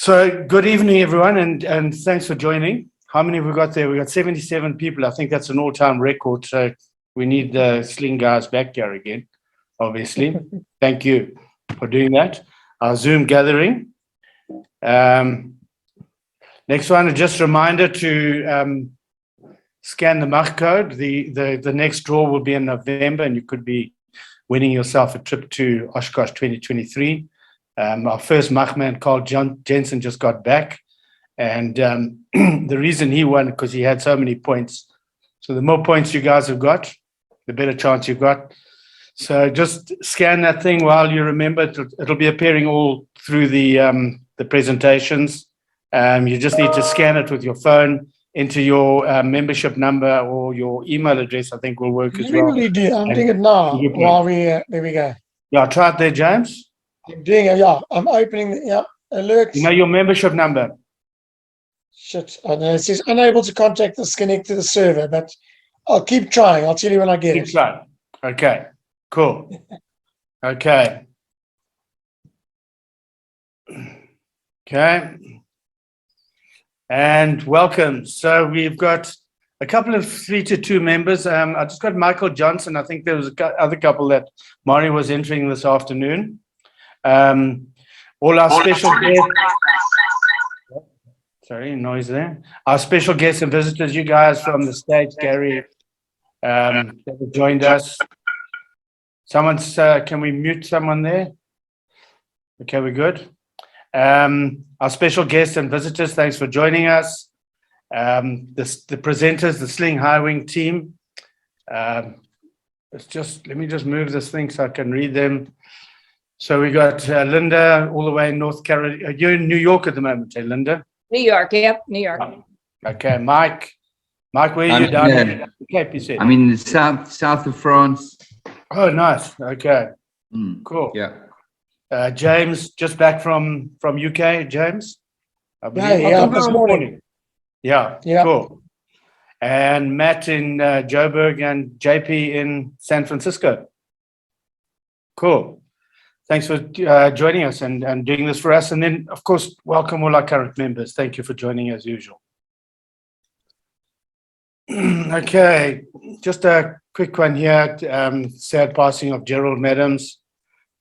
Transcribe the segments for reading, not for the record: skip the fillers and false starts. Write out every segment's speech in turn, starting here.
So good evening, everyone, and thanks for joining. How many have we got there? We got 77 people. I think that's an all-time record. So we need the Sling guys back here again, obviously. Thank you for doing that. Our Zoom gathering. Next one, just a reminder to scan the MAC code. The next draw will be in November, and you could be winning yourself a trip to Oshkosh 2023. Our first Machman, Carl Jensen, just got back. And the reason he won, because he had so many points. So the more points you guys have got, the better chance you've got. So just scan that thing while you remember. It'll be appearing all through the presentations. You just need to scan it with your phone into your membership number or your email address, I think will work as well. I'm doing it now while there we go. Yeah, try it there, James. I'm doing it, yeah. I'm opening the alerts. You know your membership number. Shit, I know. It says unable to contact this, connect to the server, but I'll keep trying. I'll tell you when I get it. Keep trying. Okay, cool. Okay. Okay. And welcome. So we've got a couple of 3-2 members. I just got Michael Johnson. I think there was other couple that Mari was entering this afternoon. All our special guests. Sorry, noise there. Our special guests and visitors, you guys from the States, Gary, that have joined us. Someone's, can we mute someone there? Okay, we're good. Our special guests and visitors, thanks for joining us. The presenters, the Sling High Wing team. Let me just move this thing so I can read them. So we got Linda all the way in North Carolina. You're in New York at the moment, hey, Linda? New York, yep, New York. Okay, Mike, where are you down here? Okay, you said. I'm in the south of France. Oh, nice. Okay, cool. Yeah. James, just back from UK, James? Yeah, this morning. Yeah, cool. And Matt in Joburg and JP in San Francisco. Cool. Thanks for joining us and doing this for us. And then, of course, welcome all our current members. Thank you for joining as usual. Okay, just a quick one here. Sad passing of Gerald Madams,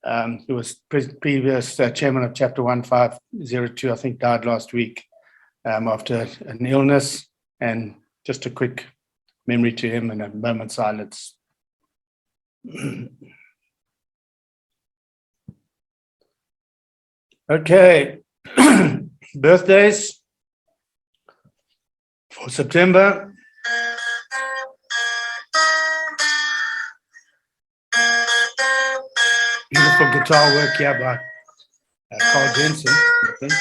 who was previous chairman of Chapter 1502, I think died last week after an illness. And just a quick memory to him and a moment's silence. Okay, birthdays for September. Beautiful guitar work here by Carl Jensen, I think.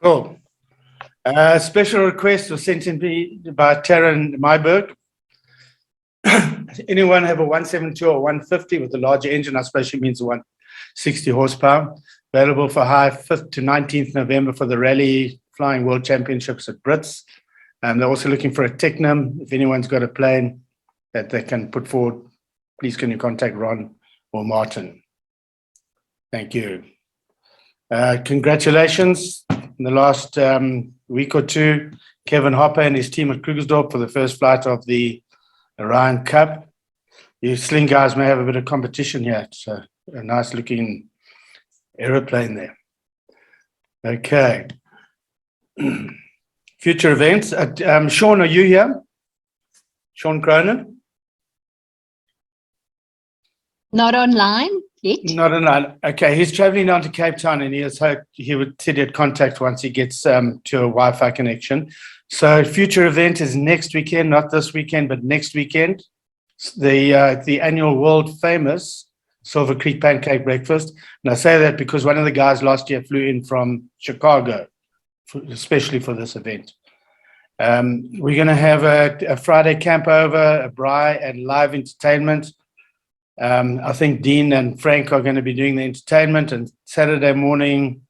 Cool. Special request was sent in by Taryn Myberg. Anyone have a 172 or 150 with a larger engine? I suppose she means the 160 horsepower. Available for hire 5th to 19th November for the Rally Flying World Championships at Brits. They're also looking for a Technam. If anyone's got a plane that they can put forward, please can you contact Ron or Martin. Thank you. Congratulations. In the last week or two, Kevin Hopper and his team at Krugersdorp for the first flight of the Orion Cup. You Sling guys may have a bit of competition here. It's a nice looking aeroplane there. Okay. Future events. Sean, are you here? Sean Cronin? Not online yet. Not online. Okay, he's traveling down to Cape Town and he has hoped he would said he'd contact once he gets to a Wi-Fi connection. So future event is next weekend, not this weekend, but next weekend. The annual world famous Silver Creek Pancake Breakfast. And I say that because one of the guys last year flew in from Chicago, especially for this event. We're going to have a Friday camp over, a braai and live entertainment. I think Dean and Frank are going to be doing the entertainment, and Saturday morning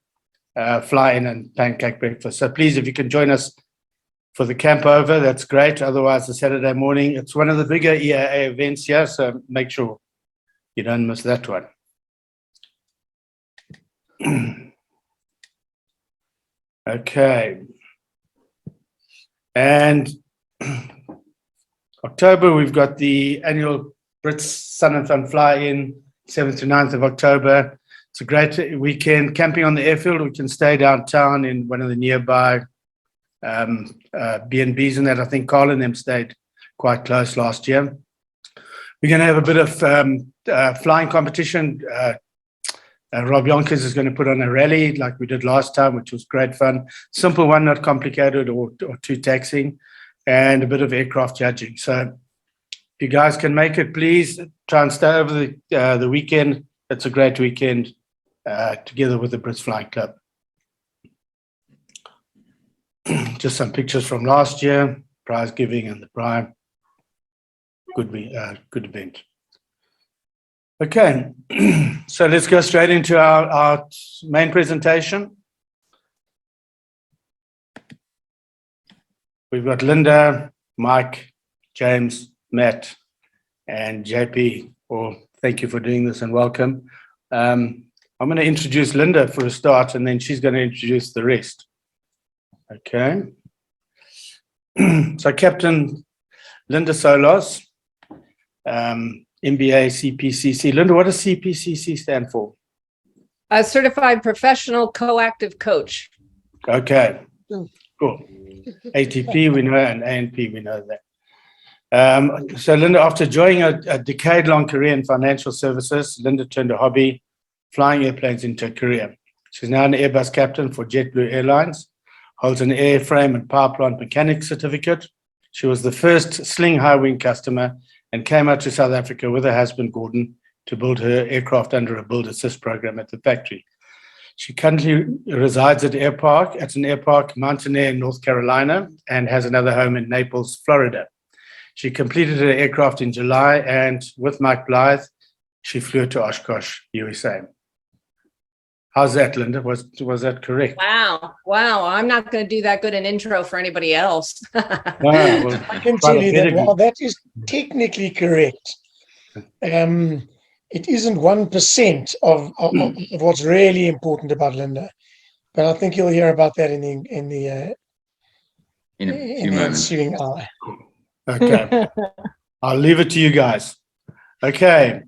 fly in and pancake breakfast. So please, if you can join us for the camp over, that's great. Otherwise, the Saturday morning, it's one of the bigger EAA events here, so make sure you don't miss that one. Okay. And October, we've got the annual Brits Sun and Fun Fly-In, 7th to 9th of October. It's a great weekend. Camping on the airfield, we can stay downtown in one of the nearby B&Bs and that. I think Carl and them stayed quite close last year. We're going to have a bit of flying competition. Rob Yonkers is going to put on a rally like we did last time, which was great fun. Simple one, not complicated or too taxing, and a bit of aircraft judging. So if you guys can make it, please try and stay over the weekend. It's a great weekend together with the Brits Flying Club. Just some pictures from last year, prize giving and the prime. Good event. Okay, so let's go straight into our main presentation. We've got Linda, Mike, James, Matt, and JP. Well, thank you for doing this and welcome. I'm going to introduce Linda for a start, and then she's going to introduce the rest. Okay. So Captain Linda Solos, MBA CPCC. Linda, what does CPCC stand for? A certified professional coactive coach. Okay, cool. ATP, we know, and ANP, we know that. So Linda, after joining a decade-long career in financial services, Linda turned a hobby, flying airplanes, into a career. She's now an Airbus captain for JetBlue Airlines, holds an airframe and power plant mechanic certificate. She was the first Sling high wing customer and came out to South Africa with her husband, Gordon, to build her aircraft under a build assist program at the factory. She currently resides at an airpark, Mountain Air in North Carolina, and has another home in Naples, Florida. She completed her aircraft in July, and with Mike Blythe, she flew to Oshkosh, USA. How's that, Linda? Was that correct? Wow. I'm not going to do that good an intro for anybody else. Well, I can tell you that while that is technically correct, it isn't 1% of what's really important about Linda. But I think you'll hear about that in the ensuing hour. Okay. I'll leave it to you guys. Okay.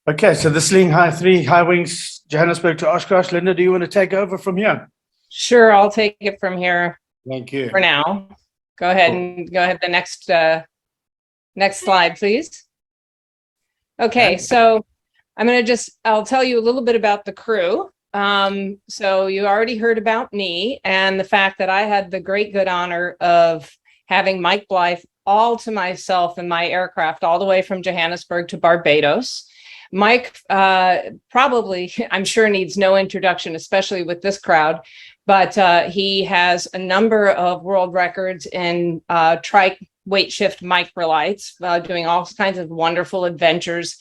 Okay, so the Sling Three High Wings, Johannesburg to Oshkosh. Linda, do you want to take over from here? Sure, I'll take it from here Thank you. for now. Go ahead and go ahead. The next slide, please. Okay, so I'll tell you a little bit about the crew. So you already heard about me and the fact that I had the great good honor of having Mike Blythe all to myself in my aircraft all the way from Johannesburg to Barbados. Mike probably, I'm sure, needs no introduction, especially with this crowd, but he has a number of world records in trike weight shift microlights, doing all kinds of wonderful adventures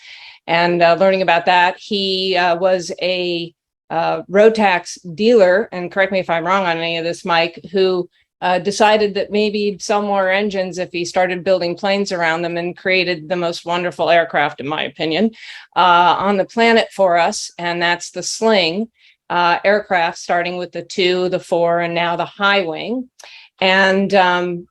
and learning about that. He was a Rotax dealer, and correct me if I'm wrong on any of this, Mike, who decided that maybe he'd sell more engines if he started building planes around them, and created the most wonderful aircraft, in my opinion, on the planet for us. And that's the Sling aircraft, starting with the 2, the 4, and now the high wing. And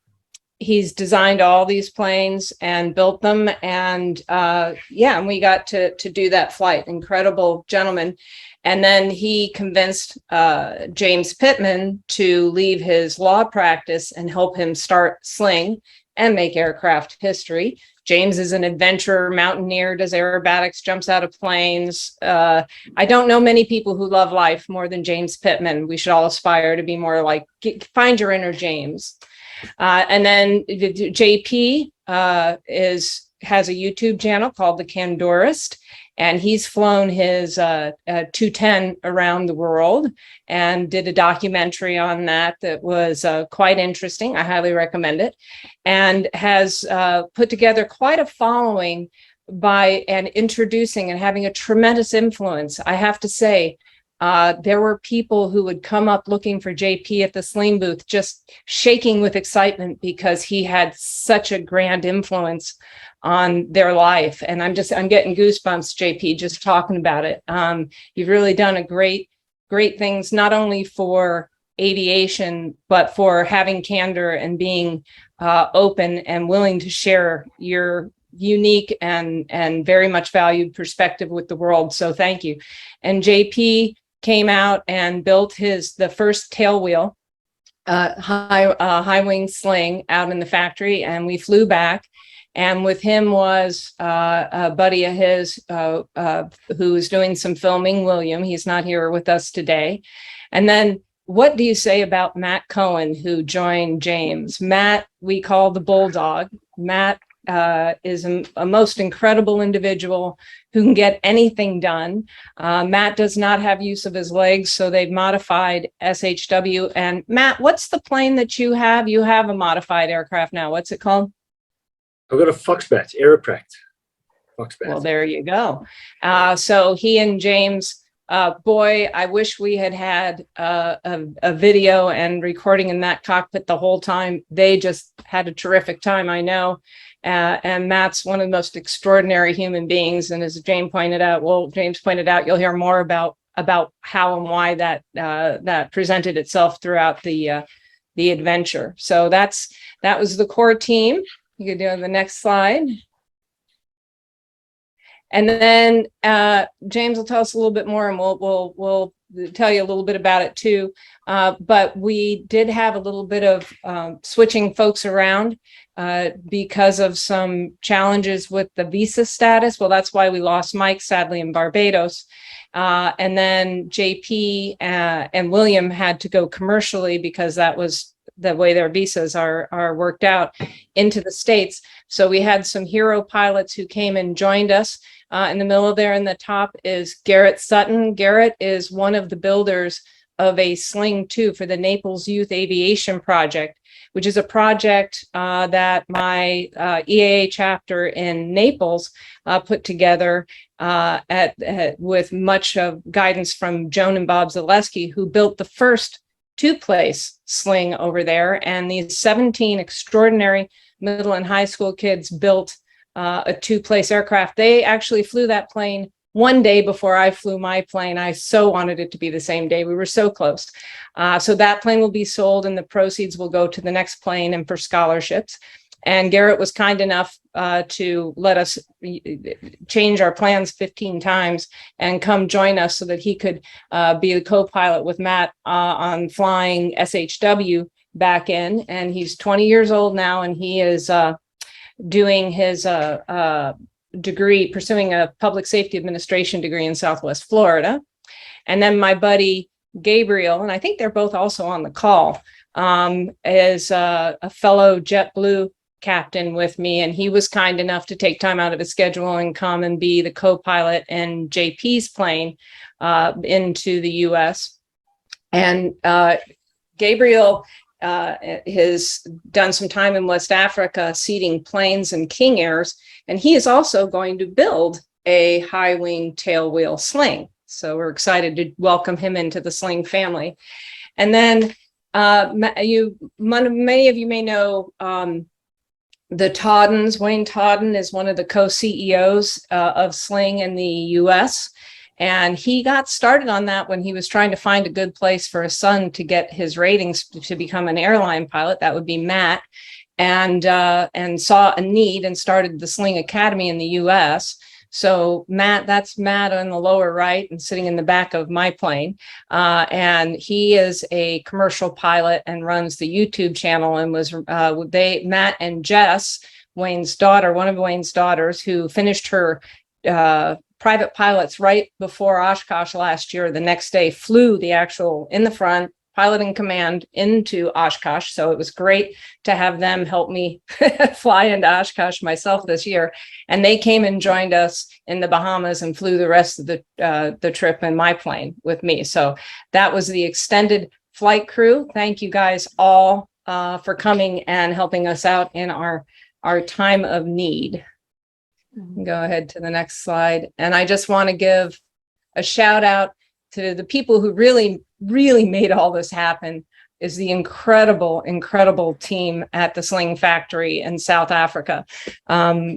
he's designed all these planes and built them. And and we got to do that flight. Incredible gentleman. And then he convinced James Pittman to leave his law practice and help him start Sling and make aircraft history. James is an adventurer, mountaineer, does aerobatics, jumps out of planes. I don't know many people who love life more than James Pittman. We should all aspire to be more like, find your inner James. And then JP has a YouTube channel called The Candorist. And he's flown his 210 around the world and did a documentary on that was quite interesting. I highly recommend it, and has put together quite a following by introducing and having a tremendous influence. I have to say, there were people who would come up looking for JP at the Sling booth, just shaking with excitement because he had such a grand influence on their life. And I'm getting goosebumps, JP, just talking about it. You've really done a great things, not only for aviation, but for having candor and being open and willing to share your unique and very much valued perspective with the world. So thank you. And JP came out and built the first tail wheel high wing sling out in the factory, and we flew back. And with him was a buddy of his who was doing some filming, William. He's not here with us today. And then what do you say about Matt Cohen, who joined James? Matt, we call the Bulldog. Matt is a most incredible individual who can get anything done. Matt does not have use of his legs, so they've modified SHW. And Matt, what's the plane that you have? You have a modified aircraft now. What's it called? I've got a Foxbat, Aeropract. Foxbat. Well, there you go. So he and James, boy, I wish we had a video and recording in that cockpit the whole time. They just had a terrific time, I know. And Matt's one of the most extraordinary human beings. And as James pointed out, you'll hear more about how and why that presented itself throughout the adventure. So that was the core team. You could do on the next slide. And then James will tell us a little bit more, and we'll tell you a little bit about it too. But we did have a little bit of switching folks around because of some challenges with the visa status. Well, that's why we lost Mike, sadly, in Barbados. And then JP and William had to go commercially because that was the way their visas are worked out into the States. So we had some hero pilots who came and joined us. In the middle there in the top is Garrett Sutton. Garrett is one of the builders of a Sling 2 for the Naples Youth Aviation Project, which is a project that my EAA chapter in Naples put together with much of guidance from Joan and Bob Zaleski, who built the first two-place Sling over there. And these 17 extraordinary middle and high school kids built a two-place aircraft. They actually flew that plane one day before I flew my plane. I so wanted it to be the same day. We were so close. So that plane will be sold and the proceeds will go to the next plane and for scholarships. And Garrett was kind enough to let us change our plans 15 times and come join us so that he could be the co-pilot with Matt on flying SHW back in. And he's 20 years old now, and he is doing his degree, pursuing a public safety administration degree in Southwest Florida. And then my buddy Gabriel, and I think they're both also on the call, is a fellow JetBlue captain with me, and he was kind enough to take time out of his schedule and come and be the co-pilot in JP's plane into the US. And Gabriel has done some time in West Africa seating planes and King Airs, and he is also going to build a high wing tail wheel Sling. So we're excited to welcome him into the Sling family. And then many of you may know the Toddens. Wayne Todden is one of the co-CEOs of Sling in the US. And he got started on that when he was trying to find a good place for his son to get his ratings to become an airline pilot. That would be Matt, and saw a need and started the Sling Academy in the US. So Matt, that's Matt on the lower right and sitting in the back of my plane. And he is a commercial pilot and runs the YouTube channel, and was Matt and Jess, Wayne's daughter, one of Wayne's daughters, who finished her private pilots right before Oshkosh last year. The next day flew the actual in the front pilot in command into Oshkosh. So it was great to have them help me fly into Oshkosh myself this year. And they came and joined us in the Bahamas and flew the rest of the trip in my plane with me. So that was the extended flight crew. Thank you guys all for coming and helping us out in our time of need. Go ahead to the next slide. And I just want to give a shout out to the people who really, really made all this happen is the incredible, incredible team at the Sling factory in South Africa.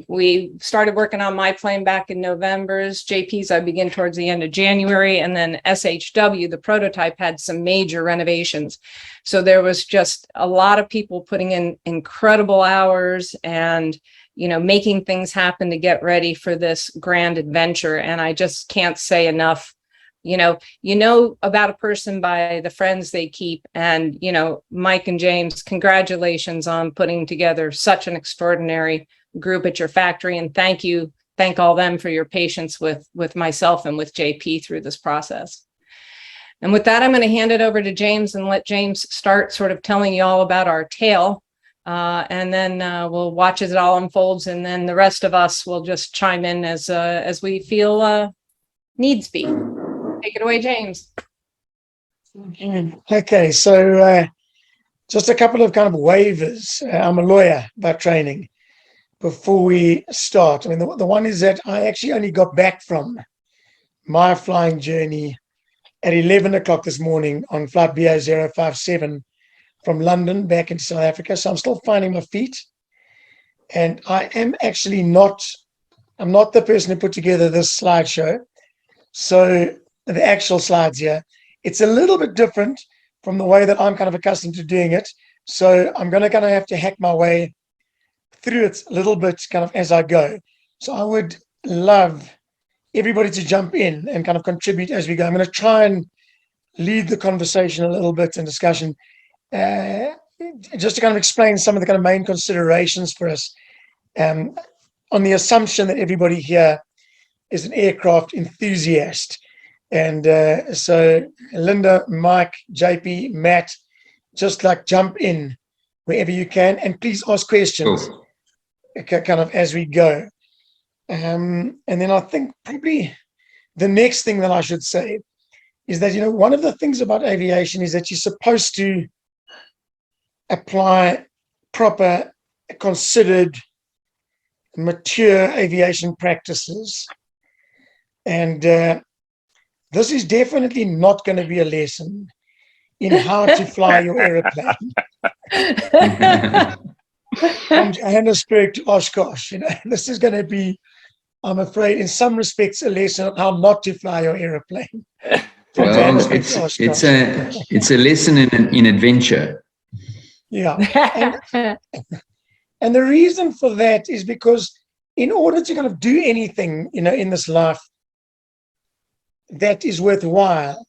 We started working on my plane back in November's. JP's I begin towards the end of January, and then SHW, the prototype, had some major renovations. So there was just a lot of people putting in incredible hours and, you know, making things happen to get ready for this grand adventure. And I just can't say enough. You know about a person by the friends they keep. And, you know, Mike and James, congratulations on putting together such an extraordinary group at your factory. And thank all them for your patience with myself and with JP through this process. And with that, I'm going to hand it over to James and let James start sort of telling you all about our tale. And then we'll watch as it all unfolds. And then the rest of us will just chime in as we feel needs be. Take it away, James. Okay, so just a couple of kind of waivers. I'm a lawyer by training. Before we start, I mean, the one is that I actually only got back from my flying journey at 11 o'clock this morning on flight BA057 from London back into South Africa. So I'm still finding my feet. And I am actually I'm not the person who put together this slideshow. So the actual slides here, it's a little bit different from the way that I'm kind of accustomed to doing it. So I'm going to kind of have to hack my way through it a little bit kind of as I go. So I would love everybody to jump in and kind of contribute as we go. I'm going to try and lead the conversation a little bit and discussion, just to kind of explain some of the kind of main considerations for us, on the assumption that everybody here is an aircraft enthusiast. And so Linda, Mike, JP, Matt, just like jump in wherever you can, and please ask questions kind of as we go. And then I think probably the next thing that I should say is that, you know, one of the things about aviation is that you're supposed to apply proper, considered, mature aviation practices. And this is definitely not going to be a lesson in how to fly your aeroplane from Johannesburg to Oshkosh. You know, this is going to be, I'm afraid, in some respects, a lesson on how not to fly your aeroplane. Well, it's a lesson in adventure. Yeah. And the reason for that is because in order to kind of do anything, you know, in this life that is worthwhile,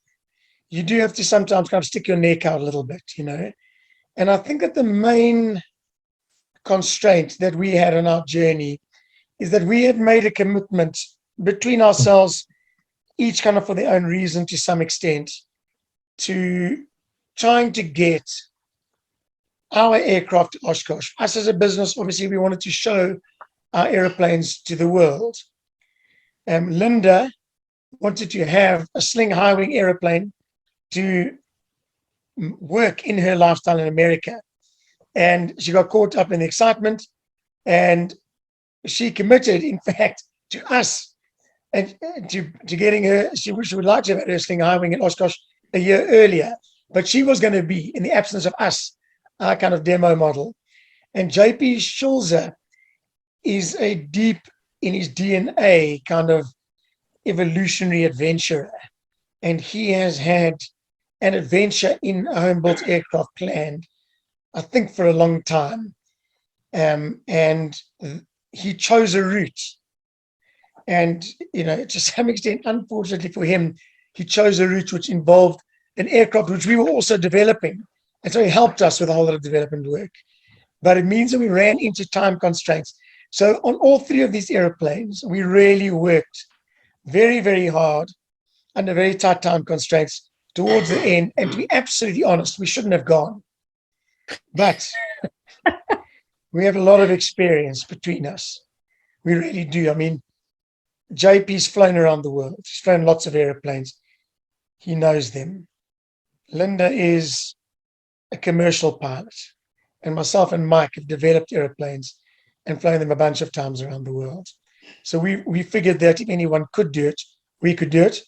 you do have to sometimes kind of stick your neck out a little bit, you know. And I think that the main constraint that we had on our journey is that we had made a commitment between ourselves, each kind of for their own reason to some extent, to trying to get our aircraft to Oshkosh. Us as a business, obviously, we wanted to show our airplanes to the world. Linda wanted to have a Sling high-wing airplane to work in her lifestyle in America. And she got caught up in the excitement, and she committed, in fact, to us and to getting her. She would like to have had her Sling high-wing in Oshkosh a year earlier, but she was going to be, in the absence of us, our kind of demo model. And JP Schulze is a deep in his DNA kind of evolutionary adventurer. And he has had an adventure in a home-built aircraft planned, I think, for a long time. And he chose a route. And, you know, to some extent, unfortunately for him, he chose a route which involved an aircraft which we were also developing. And so he helped us with a whole lot of development work. But it means that we ran into time constraints. So on all three of these airplanes, we really worked very, very hard under very tight time constraints towards the end. And to be absolutely honest, we shouldn't have gone. But we have a lot of experience between us. We really do. I mean, JP's flown around the world. He's flown lots of airplanes. He knows them. Linda is a commercial pilot, and myself and Mike have developed airplanes and flown them a bunch of times around the world. So we figured that if anyone could do it, we could do it.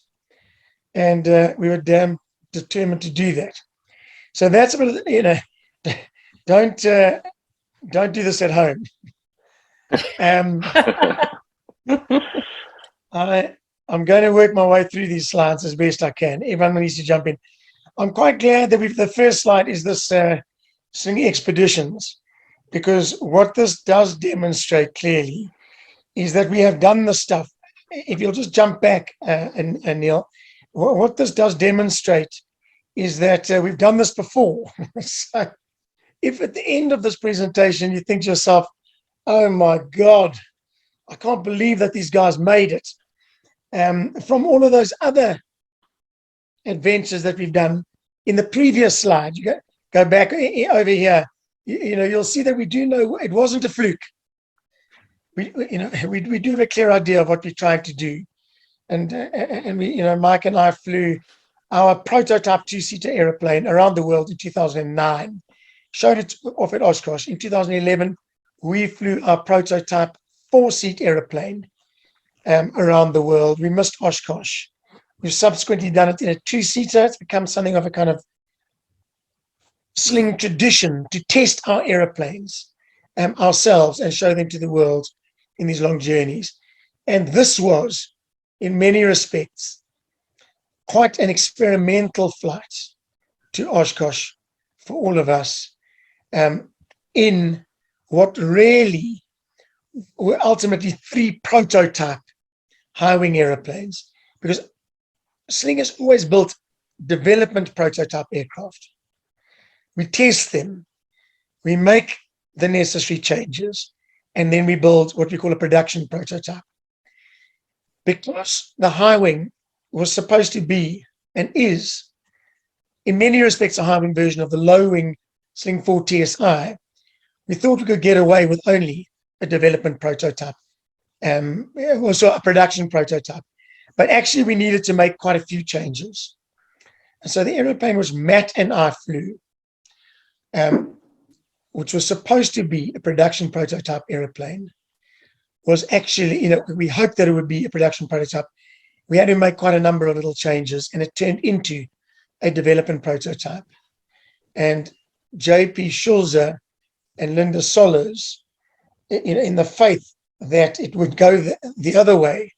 and we were damn determined to do that. So that's a bit, you know, don't do this at home. I'm going to work my way through these slides as best I can. Everyone needs to jump in. I'm quite glad that the first slide is this Sling expeditions, because what this does demonstrate clearly is that we have done the stuff. If you'll just jump back, and Neil, what this does demonstrate is that we've done this before. So if at the end of this presentation you think to yourself, oh my God, I can't believe that these guys made it. From all of those other adventures that we've done in the previous slide, you go back over here, you know, you'll see that we do know it wasn't a fluke. We do have a clear idea of what we're trying to do. And we, you know, Mike and I flew our prototype 2-seater aeroplane around the world in 2009, showed it off at Oshkosh. In 2011, we flew our prototype 4-seat aeroplane around the world. We missed Oshkosh. We've subsequently done it in a 2-seater. It's become something of a kind of Sling tradition to test our aeroplanes ourselves and show them to the world in these long journeys. And this was, in many respects, quite an experimental flight to Oshkosh for all of us, in what really were ultimately 3 prototype high-wing aeroplanes, because Sling has always built development prototype aircraft. We test them, we make the necessary changes, and then we build what we call a production prototype. Because the high-wing was supposed to be, and is, in many respects, a high-wing version of the low-wing Sling 4 TSI, we thought we could get away with only a development prototype, also a production prototype. But actually, we needed to make quite a few changes. And so the aeroplane which Matt and I flew, which was supposed to be a production prototype aeroplane, was actually, you know, we hoped that it would be a production prototype. We had to make quite a number of little changes, and it turned into a development prototype. And JP Schulze and Linda Sollers, in the faith that it would go the other way,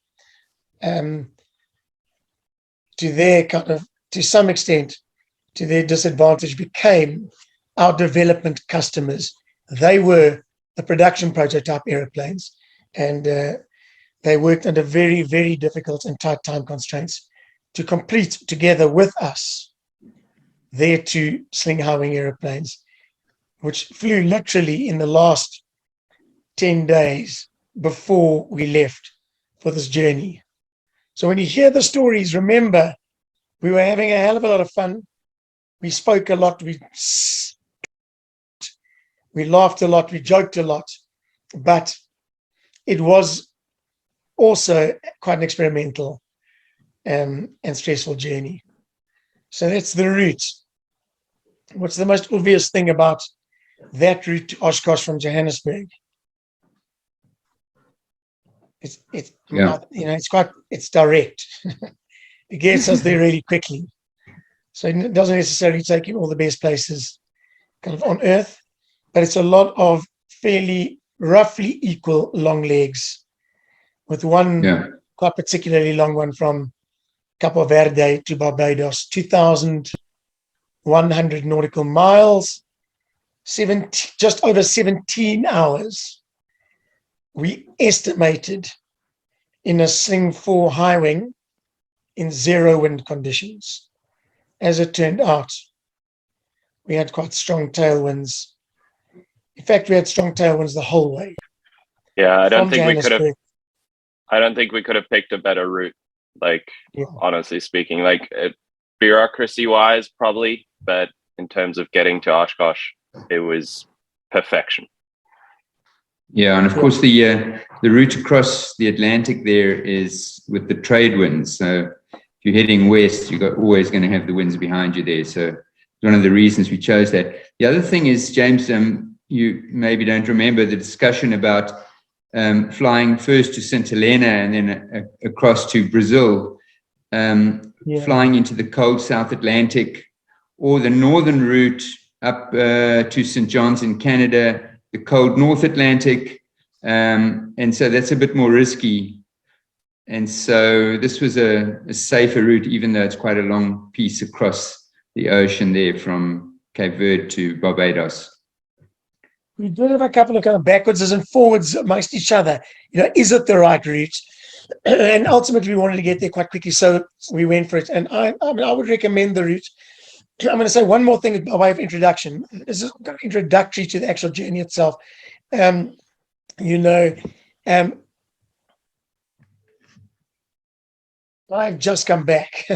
to their kind of, to some extent, to their disadvantage, became our development customers. They were the production prototype airplanes, and they worked under very, very difficult and tight time constraints to complete together with us their 2 Sling high-wing airplanes, which flew literally in the last 10 days before we left for this journey. So when you hear the stories, remember, we were having a hell of a lot of fun. We spoke a lot. We laughed a lot. We joked a lot. But it was also quite an experimental and stressful journey. So that's the route. What's the most obvious thing about that route to Oshkosh from Johannesburg? It's direct. It gets us there really quickly. So it doesn't necessarily take you all the best places kind of on Earth, but it's a lot of fairly roughly equal long legs, with one quite particularly long one from Capo Verde to Barbados, 2,100 nautical miles, just over 17 hours. We estimated in a Sling 4 high wing in 0 wind conditions. As it turned out, we had quite strong tailwinds. In fact, we had strong tailwinds the whole way. Yeah, I don't think we could have picked a better route. Like, honestly speaking, like bureaucracy wise, probably, but in terms of getting to Oshkosh, it was perfection. Yeah, and of course the route across the Atlantic there is with the trade winds. So if you're heading west, you're always going to have the winds behind you there. So one of the reasons we chose that. The other thing is, James, you maybe don't remember the discussion about flying first to St. Helena and then across to Brazil. flying into the cold South Atlantic, or the northern route up to St. John's in Canada, the cold North Atlantic. And so that's a bit more risky. And so this was a safer route, even though it's quite a long piece across the ocean there from Cape Verde to Barbados. We did have a couple of kind of backwards and forwards amongst each other. Is it the right route? And ultimately, we wanted to get there quite quickly, so we went for it. And I would recommend the route. I'm going to say one more thing by way of introduction. This is kind of introductory to the actual journey itself. I've just come back.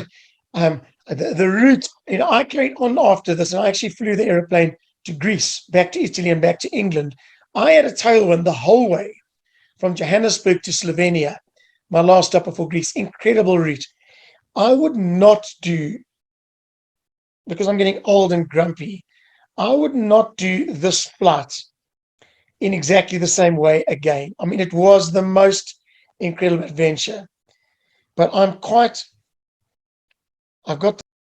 The route, I carried on after this, and I actually flew the aeroplane to Greece, back to Italy, and back to England. I had a tailwind the whole way from Johannesburg to Slovenia, my last stop before Greece. Incredible route. I would not do, because I'm getting old and grumpy, I would not do this flight in exactly the same way again. I mean, it was the most incredible adventure. But I've got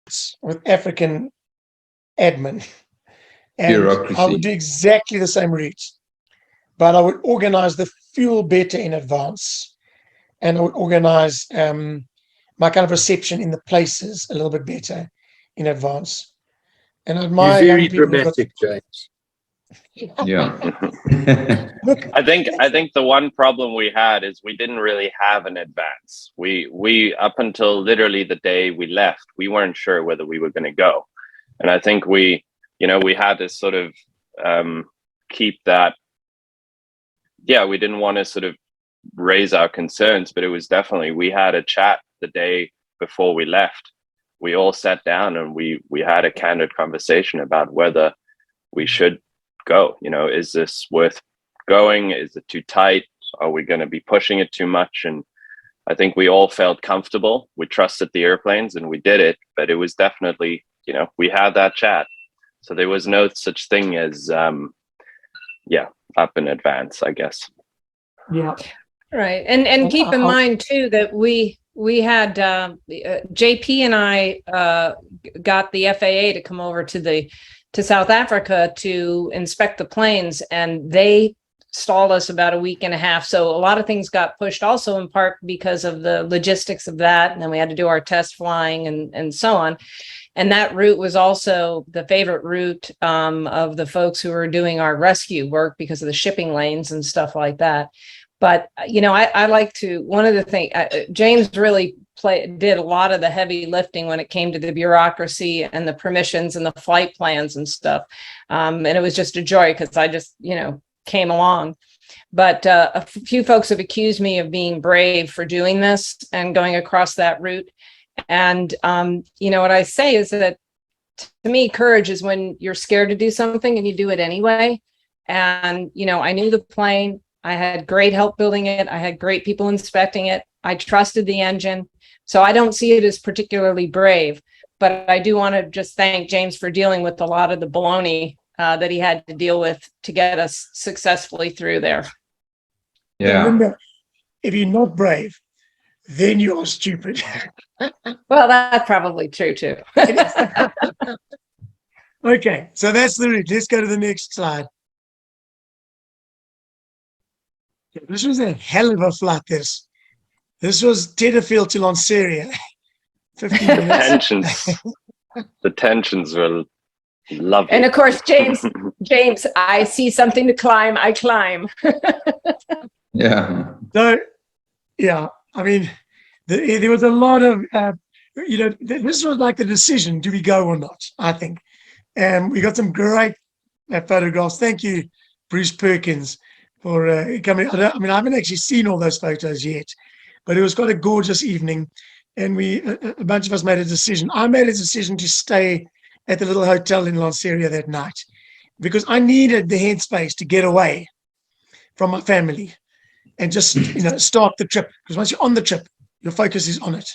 this with African admin. And Bureaucracy. I would do exactly the same route, but I would organize the fuel better in advance. And I would organize my kind of reception in the places a little bit better in advance. And I admire You're young very people who've got- dramatic, James. Yeah. Look, I think the one problem we had is we didn't really have an advance. We up until literally the day we left, we weren't sure whether we were going to go. And I think we had to sort of keep that. Yeah, we didn't want to sort of raise our concerns, but it was definitely, we had a chat the day before we left. We all sat down and we had a candid conversation about whether we should go. Is this worth going? Is it too tight? Are we going to be pushing it too much? And I think we all felt comfortable. We trusted the airplanes and we did it, but it was definitely, we had that chat. So there was no such thing as, up in advance, I guess. yeah. Right. And keep in mind too that we had JP and I got the FAA to come over to South Africa to inspect the planes, and they stalled us about a week and a half. So a lot of things got pushed also in part because of the logistics of that. And then we had to do our test flying and so on. And that route was also the favorite route of the folks who were doing our rescue work because of the shipping lanes and stuff like that. But, I like to, one of the things, James really did a lot of the heavy lifting when it came to the bureaucracy and the permissions and the flight plans and stuff. And it was just a joy because I just, came along. But a few folks have accused me of being brave for doing this and going across that route. And, what I say is that to me, courage is when you're scared to do something and you do it anyway. And, I knew the plane. I had great help building it. I had great people inspecting it. I trusted the engine. So I don't see it as particularly brave, but I do want to just thank James for dealing with a lot of the baloney that he had to deal with to get us successfully through there. Yeah. Remember, if you're not brave, then you're stupid. Well, that's probably true too. Okay, so that's the route. Let's go to the next slide. This was a hell of a flight. This was Teddingfield to Lanseria. 15 minutes. The tensions were lovely. And of course, James, I see something to climb, I climb. Yeah. So, yeah, I mean, there was a lot of, this was like the decision, do we go or not, I think. And we got some great photographs. Thank you, Bruce Perkins, for coming. I haven't actually seen all those photos yet, but it was quite a gorgeous evening. And a bunch of us made a decision. I made a decision to stay at the little hotel in Lanseria that night because I needed the headspace to get away from my family and just, start the trip. Because once you're on the trip, your focus is on it.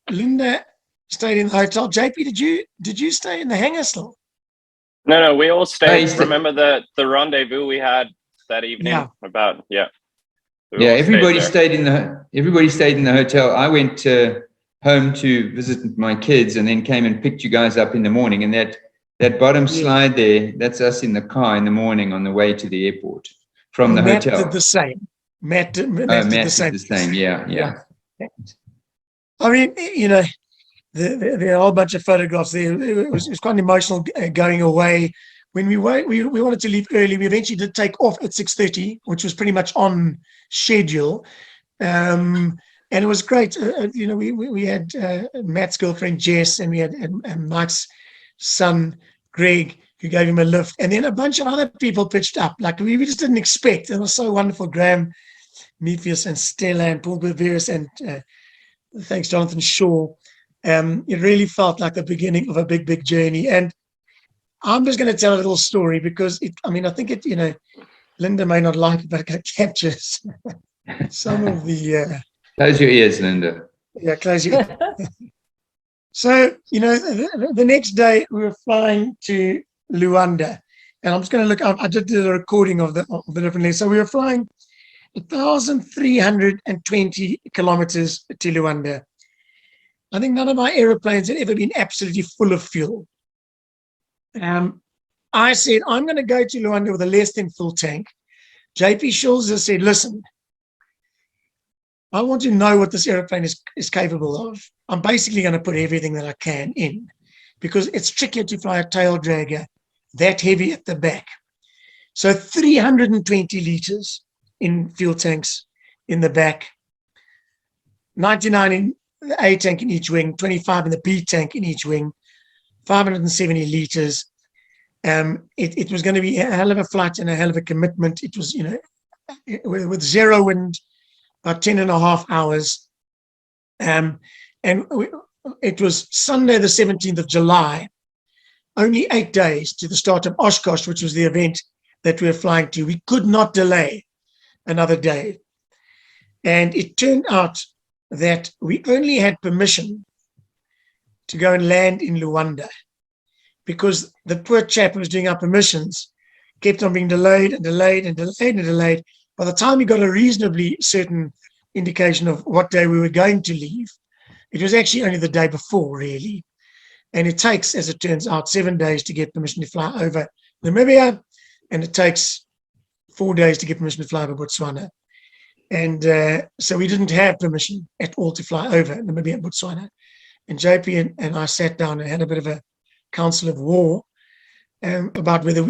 Linda stayed in the hotel. JP, did you stay in the hangar still? No, we all stayed. Oh, Remember the rendezvous we had that evening? Yeah. We all stayed there. everybody stayed in the hotel. I went home to visit my kids and then came and picked you guys up in the morning. And that bottom slide there, that's us in the car in the morning on the way to the airport from the Matt hotel. did the same. Matt did Matt the did same. the same. Yeah. I mean, you know, there are a whole bunch of photographs there. It was quite emotional going away. When we wanted to leave early, we eventually did take off at 6:30, which was pretty much on schedule. And it was great. You know, we had Matt's girlfriend, Jess, and we had Mike's son, Greg, who gave him a lift. And then a bunch of other people pitched up. Like we just didn't expect. It was so wonderful. Graham Mefius and Stella and Paul Beveris and thanks, Jonathan Shaw. It really felt like the beginning of a big journey. And I'm just going to tell a little story because I think it, you know, Linda may not like it, but it captures some of the. Close your ears, Linda. Yeah, close your. So, you know, the next day we were flying to Luanda, and I'm just going to look up. I did the recording of the different lanes. So we were flying 1,320 kilometers to Luanda. I think none of my aeroplanes had ever been absolutely full of fuel. I said, I'm going to go to Luanda with a less than full tank. JP Schulze said, listen, I want to know what this airplane is capable of. I'm basically going to put everything that I can in because it's trickier to fly a tail dragger that heavy at the back. So 320 liters in fuel tanks in the back, 99 in the A tank in each wing, 25 in the B tank in each wing, 570 liters. It was going to be a hell of a flight and a hell of a commitment. It was, you know, with zero wind, about 10 and a half hours. It was Sunday, the 17th of July, only 8 days to the start of Oshkosh, which was the event that we were flying to. We could not delay another day. And it turned out that we only had permission to go and land in Luanda because the poor chap who was doing our permissions kept on being delayed. By the time we got a reasonably certain indication of what day we were going to leave, it was actually only the day before, really. And it takes, as it turns out, 7 days to get permission to fly over Namibia, and it takes 4 days to get permission to fly over Botswana. And so we didn't have permission at all to fly over Namibia and Botswana. And JP and I sat down and had a bit of a council of war about whether,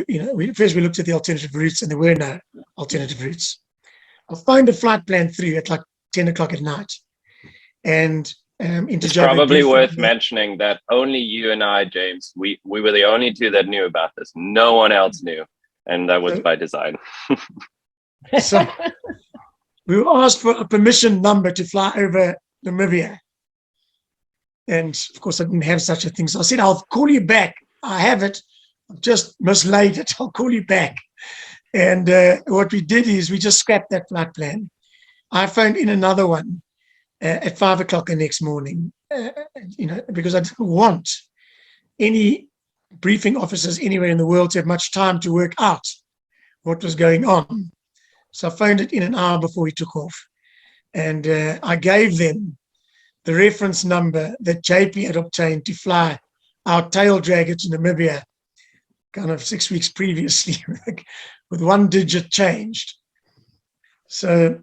first we looked at the alternative routes, and there were no alternative routes. I found a flight plan through at like 10 o'clock at night. And it's probably worth mentioning that only you and I, James, we were the only two that knew about this. No one else knew. And that was by design. So we were asked for a permission number to fly over Namibia. And of course, I didn't have such a thing. So I said, I'll call you back. I have it. I've just mislaid it. I'll call you back. And what we did is we just scrapped that flight plan. I phoned in another one at 5 o'clock the next morning, because I didn't want any briefing officers anywhere in the world to have much time to work out what was going on. So I phoned it in an hour before we took off. And I gave them the reference number that JP had obtained to fly our tail dragger to Namibia kind of 6 weeks previously with one digit changed. So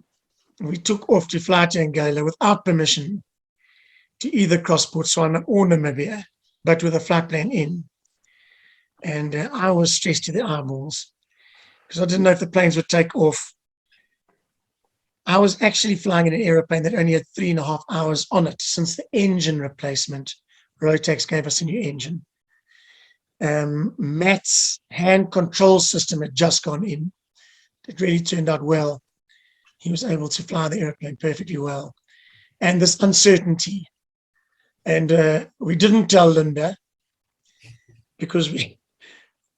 we took off to fly to Angola without permission to either cross Botswana or Namibia, but with a flight plan in. And I was stressed to the eyeballs because I didn't know if the planes would take off. I was actually flying in an aeroplane that only had 3.5 hours on it since the engine replacement. Rotax gave us a new engine. Matt's hand control system had just gone in. It really turned out well. He was able to fly the airplane perfectly well. And this uncertainty. And we didn't tell Linda because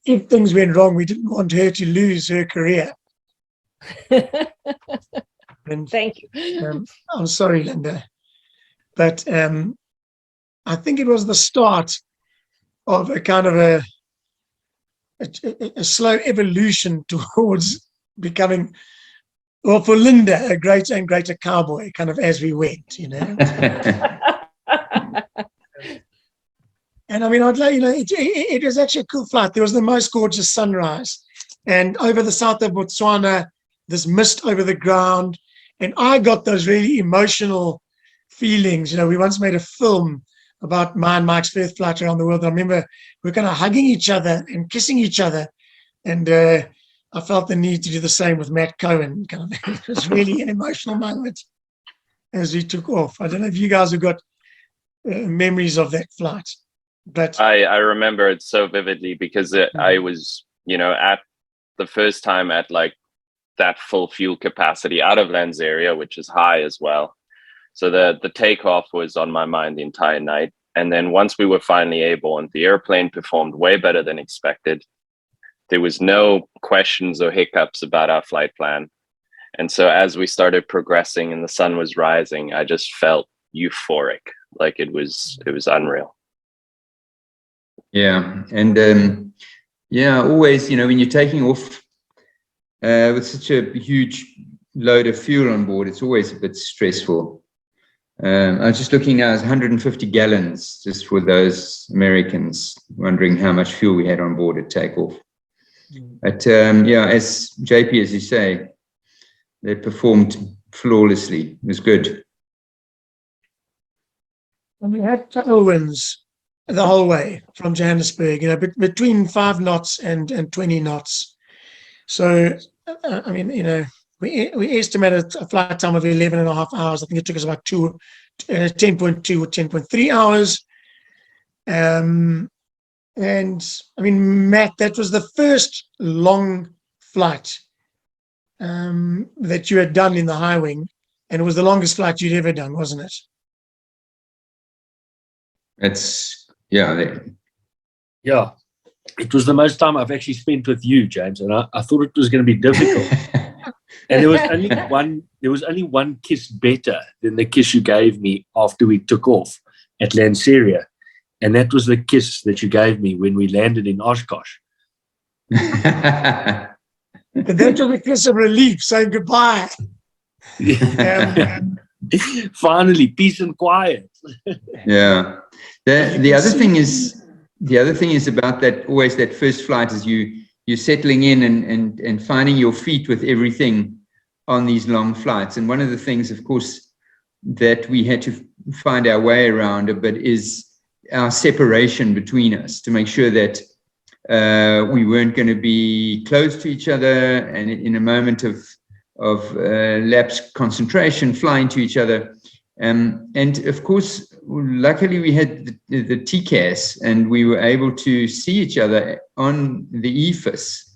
if things went wrong, we didn't want her to lose her career. And, thank you. I'm sorry, Linda. But I think it was the start of a kind of a slow evolution towards becoming Or for Linda, a greater and greater cowboy, kind of as we went, you know. And I mean, I'd like, you know, it was actually a cool flight. There was the most gorgeous sunrise. And over the south of Botswana, this mist over the ground. And I got those really emotional feelings. You know, we once made a film about my and Mike's first flight around the world. I remember we were kind of hugging each other and kissing each other. And I felt the need to do the same with Matt Cohen. Kind of, it was really an emotional moment as we took off. I don't know if you guys have got memories of that flight. But I remember it so vividly because I was, you know, at the first time at like that full fuel capacity out of Lanseria, which is high as well. So the takeoff was on my mind the entire night. And then once we were finally able, and the airplane performed way better than expected, there was no questions or hiccups about our flight plan. And so as we started progressing and the sun was rising, I just felt euphoric. Like it was unreal. Yeah, and yeah, always, you know, when you're taking off with such a huge load of fuel on board, it's always a bit stressful. I was just looking now, it's 150 gallons just for those Americans, wondering how much fuel we had on board at takeoff. But yeah, as JP, as you say, they performed flawlessly. It was good. And we had tailwinds the whole way from Johannesburg, you know, between 5 knots and 20 knots. So, I mean, you know, we estimated a flight time of 11 and a half hours. I think it took us about 10.2 or 10.3 hours. And I mean, Matt, that was the first long flight that you had done in the high wing, and it was the longest flight you'd ever done, wasn't it? It's, yeah. Yeah. It was the most time I've actually spent with you, James, and I thought it was going to be difficult. And there was only one kiss better than the kiss you gave me after we took off at Lanseria. And that was the kiss that you gave me when we landed in Oshkosh. But that was a kiss of relief, saying goodbye. Finally, peace and quiet. Yeah. The other thing is about that, always that first flight is you're settling in and finding your feet with everything on these long flights. And one of the things, of course, that we had to find our way around a bit is our separation between us, to make sure that we weren't going to be close to each other, and in a moment of lapsed concentration, flying to each other. And of course, luckily we had the TCAS, and we were able to see each other on the EFIS,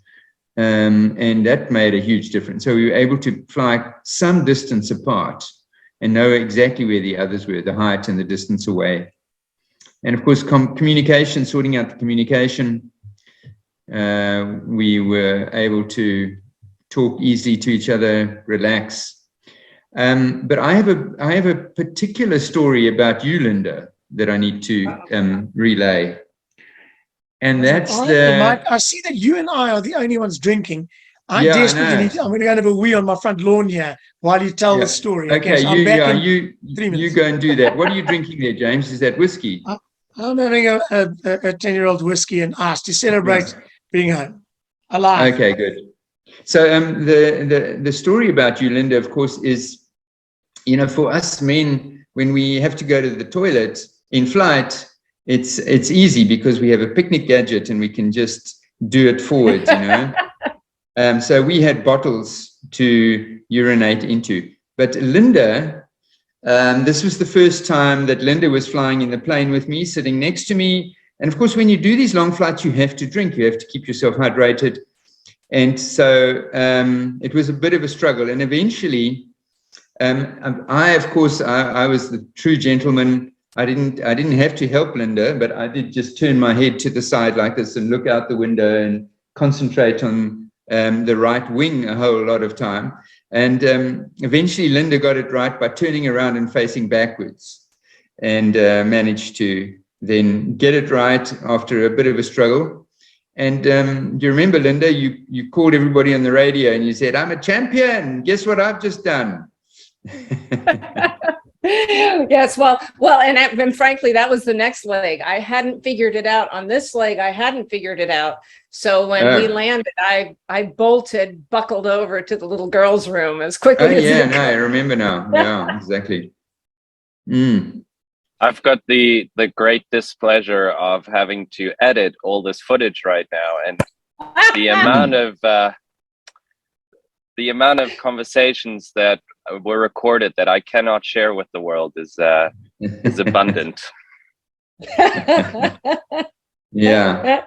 and that made a huge difference. So we were able to fly some distance apart and know exactly where the others were, the height and the distance away. And of course, communication, sorting out the communication, we were able to talk easily to each other, relax. But I have a particular story about you, Linda, that I need to relay. And that's Mike, I see that you and I are the only ones drinking. I'm going to go and have a wee on my front lawn here while you tell the story. Okay, so you go and do that. What are you drinking there, James? Is that whiskey? I'm having a 10-year-old whiskey and ice to celebrate being home alive. Okay, good. So the story about you, Linda, of course, is, you know, for us men, when we have to go to the toilet in flight, it's easy because we have a picnic gadget and we can just do it forward, you know. So we had bottles to urinate into. But Linda, this was the first time that Linda was flying in the plane with me, sitting next to me. And of course, when you do these long flights, you have to drink. You have to keep yourself hydrated. And so it was a bit of a struggle. And eventually, I was the true gentleman. I didn't have to help Linda, but I did just turn my head to the side like this and look out the window and concentrate on the right wing a whole lot of time. And eventually Linda got it right by turning around and facing backwards, and managed to then get it right after a bit of a struggle. And do you remember, Linda, you called everybody on the radio and you said, I'm a champion. Guess what I've just done? Yes, well, and frankly, that was the next leg. I hadn't figured it out. On this leg, I hadn't figured it out. So when we landed, I bolted, buckled over to the little girls' room as quickly as yeah, no, I remember now. Yeah, exactly. I've got the great displeasure of having to edit all this footage right now, and the amount of conversations that were recorded that I cannot share with the world is abundant. Yeah.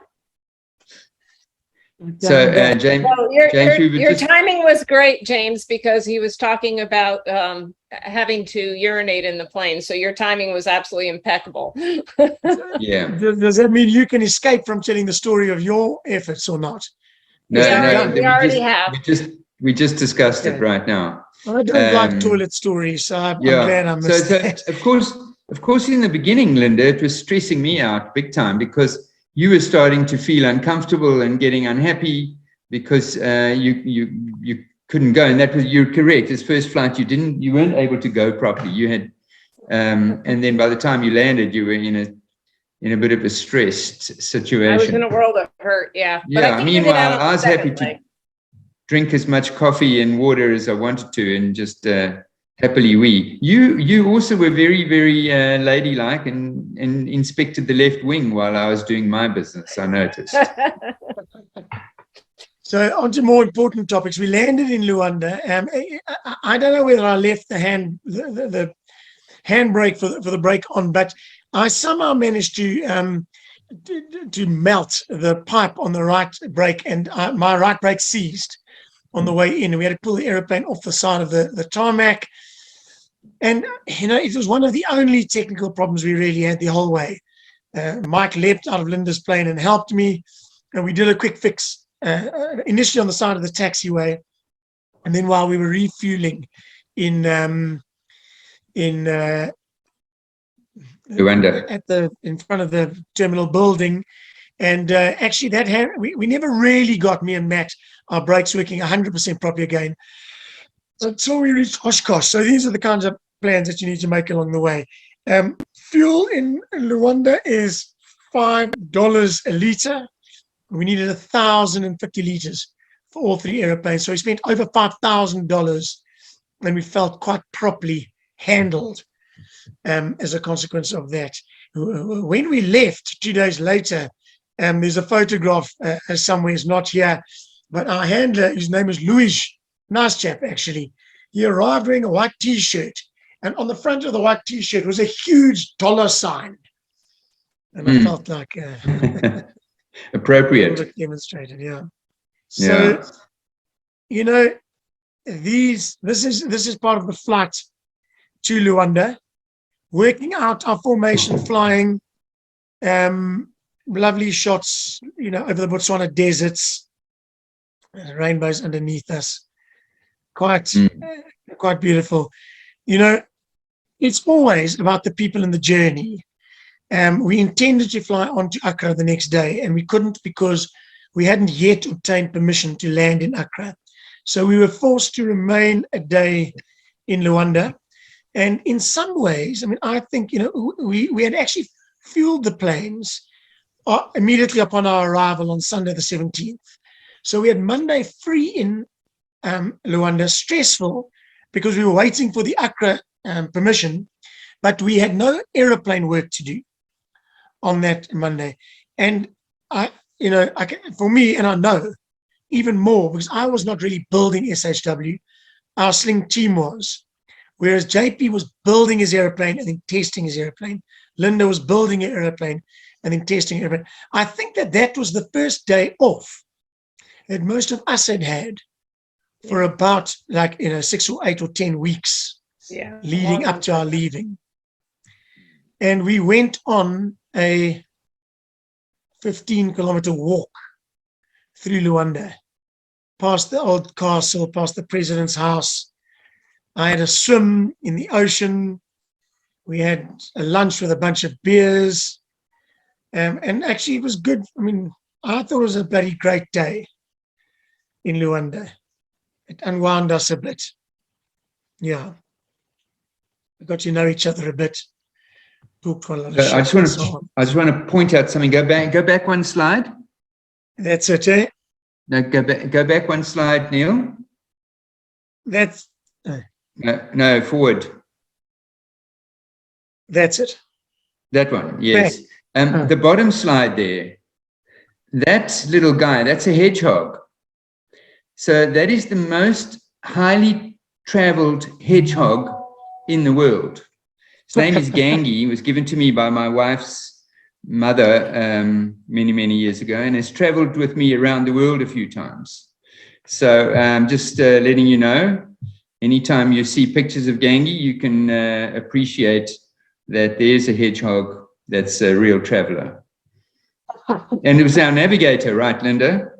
So James, well, your timing was great, James, because he was talking about having to urinate in the plane. So your timing was absolutely impeccable. Yeah. Does that mean you can escape from telling the story of your efforts or not? No, we already have. We just discussed it right now. I don't like toilet stories, so I'm glad I missed that. Of course, in the beginning, Linda, it was stressing me out big time because you were starting to feel uncomfortable and getting unhappy because you couldn't go, and you're correct. This first flight, you weren't able to go properly. You had, and then by the time you landed, you were in a bit of a stressed situation. I was in a world of hurt. Yeah. Yeah. Meanwhile, I was happy to drink as much coffee and water as I wanted to, and just happily wee. You also were very, very ladylike and inspected the left wing while I was doing my business, I noticed. So on to more important topics. We landed in Luanda. I don't know whether I left the handbrake for the brake on, but I somehow managed to melt the pipe on the right brake, and my right brake seized on the way in. We had to pull the aeroplane off the side of the tarmac. And, it was one of the only technical problems we really had the whole way. Mike leapt out of Linda's plane and helped me. And we did a quick fix, initially on the side of the taxiway. And then while we were refueling in Luanda, in front of the terminal building. And actually, we never really got, me and Matt, our brakes working 100% properly again until we reached Oshkosh. So these are the kinds of plans that you need to make along the way. Fuel in Luanda is $5 a litre. We needed 1,050 litres for all three airplanes. So we spent over $5,000, and we felt quite properly handled as a consequence of that. When we left 2 days later, there's a photograph somewhere, it's not here, but our handler, his name is Louis, nice chap actually. He arrived wearing a white T-shirt, and on the front of the white T-shirt was a huge dollar sign. And I felt like appropriate. Demonstrated, yeah. So, this is part of the flight to Luanda, working out our formation, flying, lovely shots, over the Botswana deserts, rainbows underneath us, quite beautiful. It's always about the people and the journey. We intended to fly on to Accra the next day, and we couldn't because we hadn't yet obtained permission to land in Accra. So we were forced to remain a day in Luanda. And in some ways, I think, we had actually fueled the planes immediately upon our arrival on Sunday the 17th. So we had Monday free in Luanda, stressful because we were waiting for the Accra permission, but we had no aeroplane work to do on that Monday. And for me, and I know even more because I was not really building SHW, our Sling team was. Whereas JP was building his airplane and then testing his airplane. Linda was building an airplane and then testing an airplane. I think that was the first day off that most of us had for about 6 or 8 or 10 weeks leading up to our leaving. And we went on a 15-kilometer walk through Luanda, past the old castle, past the president's house. I had a swim in the ocean. We had a lunch with a bunch of beers. And actually, it was good. I thought it was a bloody great day in Luanda. It unwound us a bit. Yeah. We got to know each other a bit. Booked one lot of I shit and so on. just want to point out something. Go back one slide. That's it, eh? No, go back one slide, Neil. That's No, forward. that's it. That one, yes. Oh. The bottom slide there, that little guy, that's a hedgehog. So that is the most highly traveled hedgehog in the world. His name is Gangi. It was given to me by my wife's mother many years ago, and has traveled with me around the world a few times. So just letting you know, anytime you see pictures of Gangi, you can appreciate that there's a hedgehog that's a real traveler. And it was our navigator, right, Linda?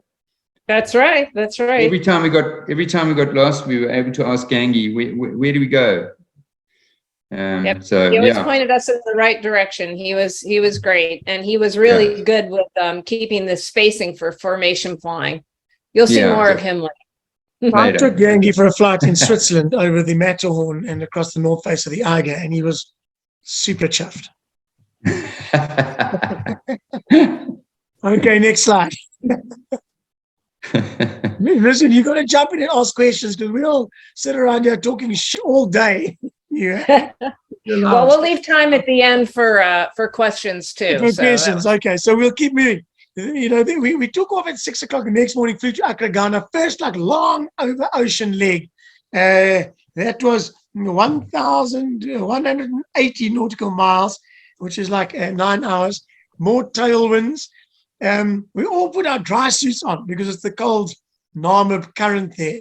That's right. That's right. Every time we got lost, we were able to ask Gangi, where do we go? Yep. So He always yeah, pointed us in the right direction. He was great, and he was really good with keeping the spacing for formation flying. You'll see more of him later. I took Gangi for a flight in Switzerland over the Matterhorn and across the north face of the Eiger, and he was super chuffed. Okay, next slide. Listen, you got to jump in and ask questions because we all sit around here talking all day. Yeah. Well, we'll leave time at the end for questions too. For questions, okay. So we'll keep moving. You know, we took off at 6 o'clock the next morning, flew to Accra, Ghana, first like long over ocean leg. That was 1,180 nautical miles, which is like 9 hours. More tailwinds. We all put our dry suits on because it's the cold Namib current there.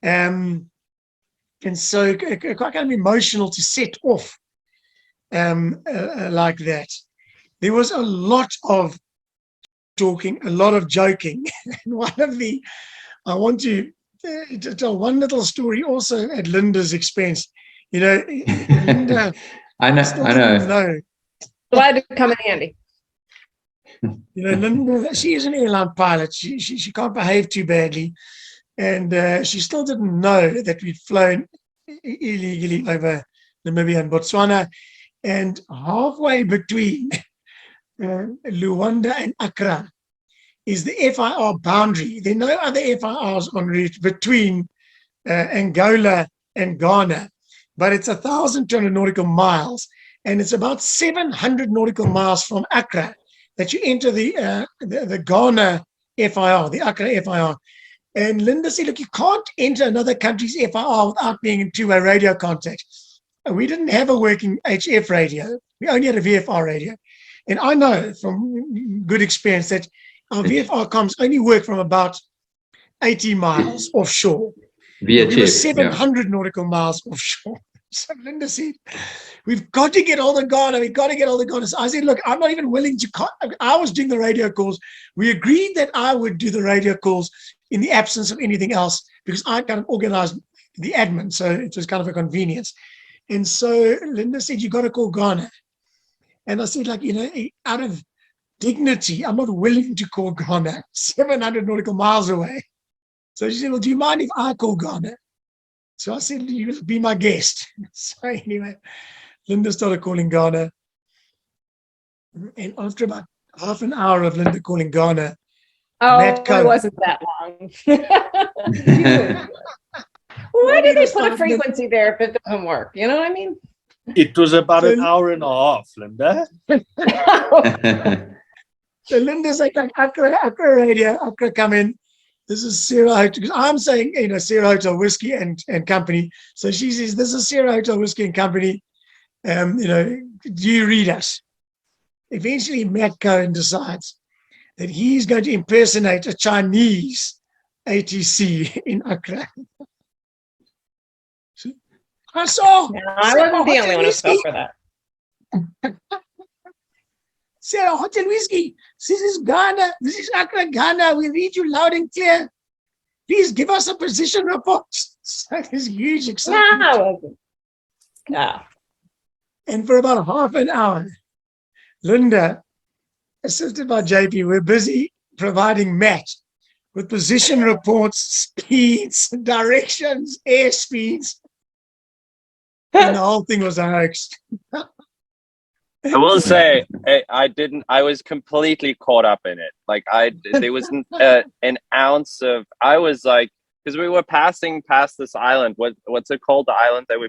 And so quite kind of emotional to set off like that. There was a lot of talking, a lot of joking. And I want to tell one little story also at Linda's expense. You know, Linda, I know. Glad to come in handy. You know, Linda, she is an airline pilot. She can't behave too badly. And she still didn't know that we'd flown illegally over Namibia and Botswana. And halfway between Luanda and Accra is the FIR boundary. There are no other FIRs en route between Angola and Ghana, but it's 1,200 nautical miles, and it's about 700 nautical miles from Accra that you enter the Ghana FIR, the Accra FIR. And Linda said, look, you can't enter another country's FIR without being in two-way radio contact. We didn't have a working HF radio. We only had a VFR radio. And I know from good experience that our VFR comms only work from about 80 miles offshore. VHF, we were 700 nautical miles offshore. So Linda said, we've got to get all the Ghana. We've got to get all the Ghana. So I said, look, I'm not even willing to. I was doing the radio calls. We agreed that I would do the radio calls in the absence of anything else because I kind of organized the admin. So it was kind of a convenience. And so Linda said, you got to call Ghana. And I said, like, you know, out of dignity, I'm not willing to call Ghana 700 nautical miles away. So she said, well, do you mind if I call Ghana? So I said, you will be my guest. So anyway, Linda started calling Ghana. And after about half an hour of Linda calling Ghana, it wasn't that long. Why did they put a frequency there if it doesn't work? You know what I mean? It was about an hour and a half, Linda. So Linda's like Accra radio, Accra come in. This is Sierra Hotel, because I'm saying, you know, Sierra Hotel Whiskey and Company. So she says, this is Sierra Hotel Whiskey and Company. You know, do you read us? Eventually, Matt Cohen decides that he's going to impersonate a Chinese ATC in Accra. I saw. No, I wasn't the only one who fell for that. Sierra Hotel Whiskey. This is Ghana. This is Accra, Ghana. We read you loud and clear. Please give us a position report. So there's huge excitement. No, I wasn't. No. And for about half an hour, Linda, assisted by JP, we're busy providing Matt with position reports, speeds, directions, air speeds. And the whole thing was a hoax. I will say, I was completely caught up in it. Like there wasn't an ounce of, I was like, because we were passing past this island. What's it called? The island that we,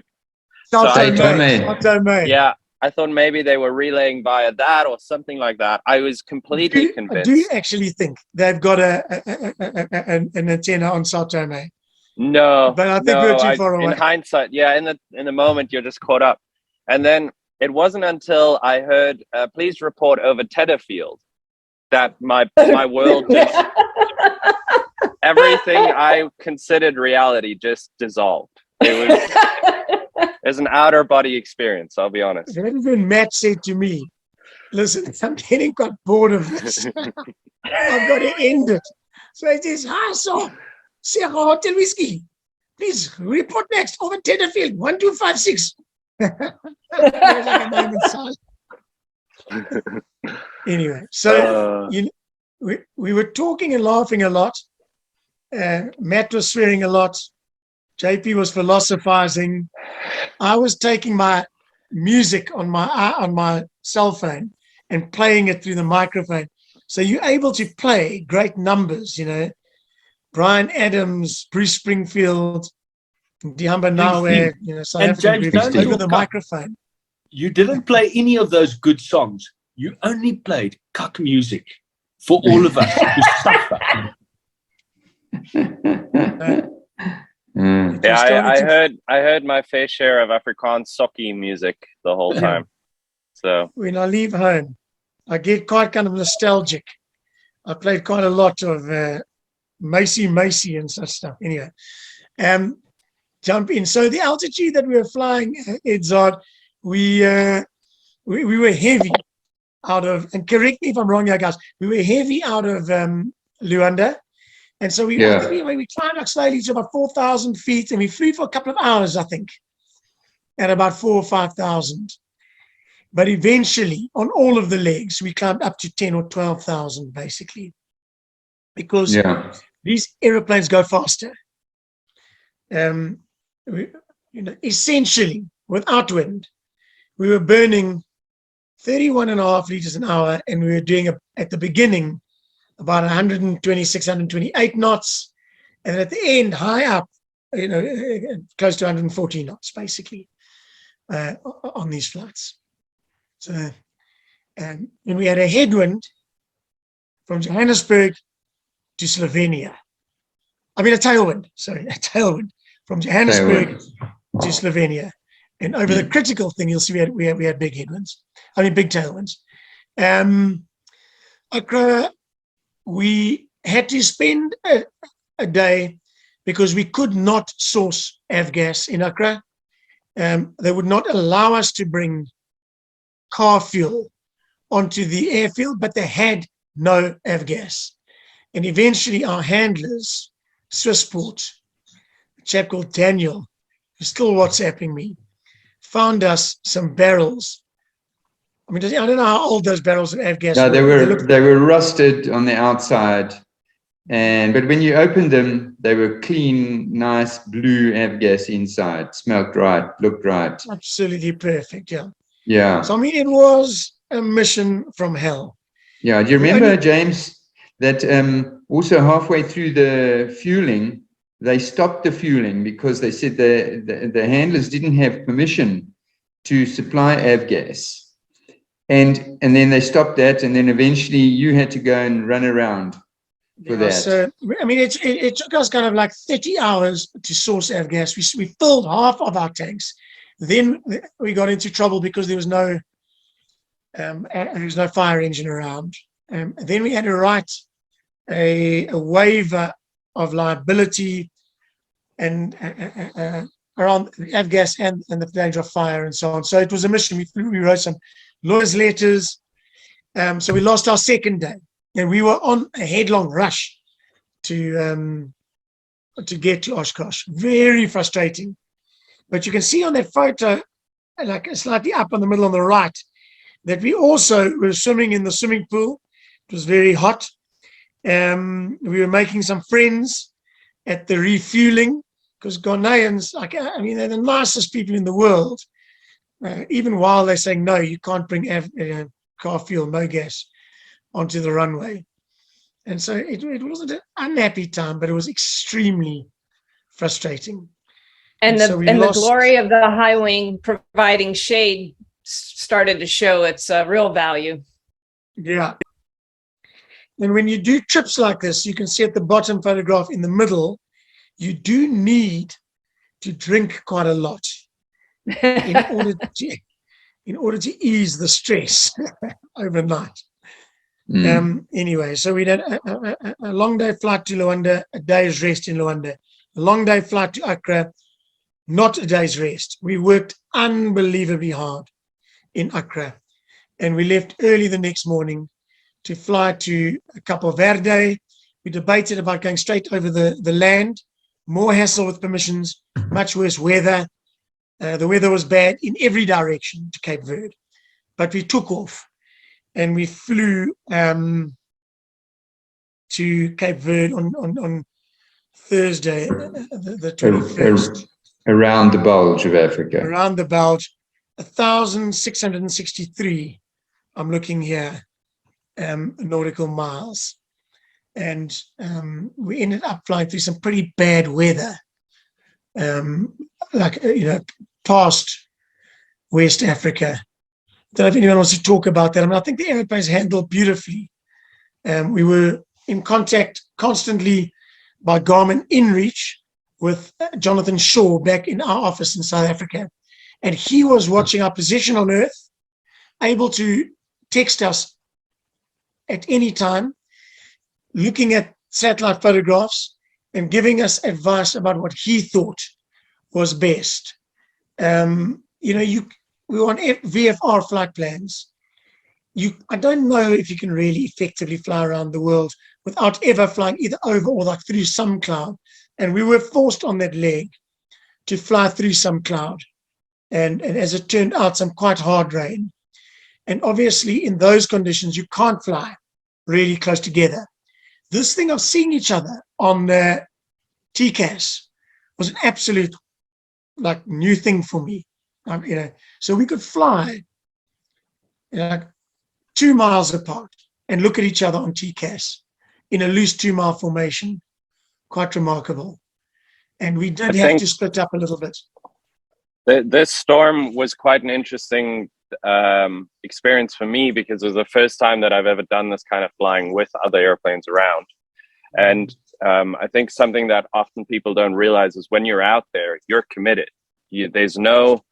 Sao I Tome. yeah, I thought maybe they were relaying via that or something like that. I was completely convinced. Do you actually think they've got an antenna on Sao Tome? No, but I think we're too far away. In hindsight, yeah, in the moment you're just caught up. And then it wasn't until I heard, please report over Tetherfield, that my world just, everything I considered reality just dissolved. It was an outer body experience, I'll be honest. That is when Matt said to me, listen, I'm getting quite bored of this. I've got to end it. So he says, hi, so, Sierra Hotel Whiskey. Please report next over Tetherfield, 1256. Anyway, so we were talking and laughing a lot. Matt was swearing a lot. JP was philosophizing. I was taking my music on my cell phone and playing it through the microphone. So you're able to play great numbers, you know. Brian Adams, Bruce Springfield, Dihamba Nawe, you know, South African groups over the microphone. You didn't play any of those good songs. You only played cuck music for all of us to suffer. Yeah, I heard my fair share of Afrikaans sokkie music the whole time. So when I leave home, I get quite kind of nostalgic. I played quite a lot of Macy and such stuff. Anyway, jump in. So the altitude that we were flying, Edzard, we were heavy out of, and correct me if I'm wrong here, guys, we were heavy out of Luanda. And so we climbed up slowly to about 4,000 feet, and we flew for a couple of hours, I think, at about 4,000 or 5,000. But eventually, on all of the legs, we climbed up to 10,000 or 12,000, basically, because these aeroplanes go faster. Essentially, without wind, we were burning 31.5 liters an hour, and we were doing at the beginning about 126, 128 knots, and at the end, high up, close to 140 knots, basically, on these flights. So, and we had a headwind from Johannesburg to Slovenia. I mean, a tailwind from Johannesburg to Slovenia. And over the critical thing, you'll see we had big headwinds. I mean, big tailwinds. Accra, we had to spend a day because we could not source avgas in Accra. They would not allow us to bring car fuel onto the airfield, but they had no avgas. And eventually our handlers, Swissport, a chap called Daniel, who's still WhatsApping me, found us some barrels. I mean, I don't know how old those barrels of avgas were. They were rusted on the outside, but when you opened them, they were clean, nice blue avgas inside. Smelled right, looked right. Absolutely perfect, yeah. Yeah. So I mean, it was a mission from hell. Yeah. Do you remember, James, that also halfway through the fueling, they stopped the fueling because they said the handlers didn't have permission to supply avgas. And then they stopped that, and then eventually you had to go and run around for that. So, I mean, it took us kind of like 30 hours to source avgas. We filled half of our tanks. Then we got into trouble because there was no fire engine around. Then we had to write a waiver of liability and around avgas and the danger of fire and so on. So it was a mission. We wrote some lawyers' letters. So we lost our second day, and we were on a headlong rush to get to Oshkosh. Very frustrating. But you can see on that photo, like slightly up in the middle on the right, that we also were swimming in the swimming pool. It was very hot. We were making some friends at the refueling, because Ghanaians, like, I mean, they're the nicest people in the world. Even while they're saying, no, you can't bring car fuel, no gas onto the runway. And so it wasn't an unhappy time, but it was extremely frustrating. And so we the lost- glory of the high wing providing shade started to show its real value. Yeah. And when you do trips like this, you can see at the bottom photograph in the middle, you do need to drink quite a lot in order to ease the stress overnight. Anyway, so we did a long day flight to Luanda, a day's rest in Luanda, a long day flight to Accra, not a day's rest. We worked unbelievably hard in Accra, and we left early the next morning to fly to Capo Verde. We debated about going straight over the land, more hassle with permissions, much worse weather. The weather was bad in every direction to Cape Verde, but we took off and we flew to Cape Verde on Thursday, the 21st. Around the bulge of Africa. Around the bulge, 1,663. I'm looking here, nautical miles. And we ended up flying through some pretty bad weather, past West Africa. I don't know if anyone wants to talk about that. I mean, I think the airplanes handled beautifully. We were in contact constantly by Garmin InReach with Jonathan Shaw back in our office in South Africa. And he was watching our position on Earth, able to text us at any time, looking at satellite photographs and giving us advice about what he thought was best. We were on VFR flight plans. I don't know if you can really effectively fly around the world without ever flying either over or like through some cloud. And we were forced on that leg to fly through some cloud. And as it turned out, some quite hard rain. And obviously in those conditions, you can't fly really close together. This thing of seeing each other on TCAS was an absolute new thing for me. So we could fly 2 miles apart and look at each other on TCAS in a loose 2-mile formation. Quite remarkable. And we did have to split up a little bit. This storm was quite an interesting experience for me, because it was the first time that I've ever done this kind of flying with other airplanes around. And I think something that often people don't realize is when you're out there, you're committed. There's no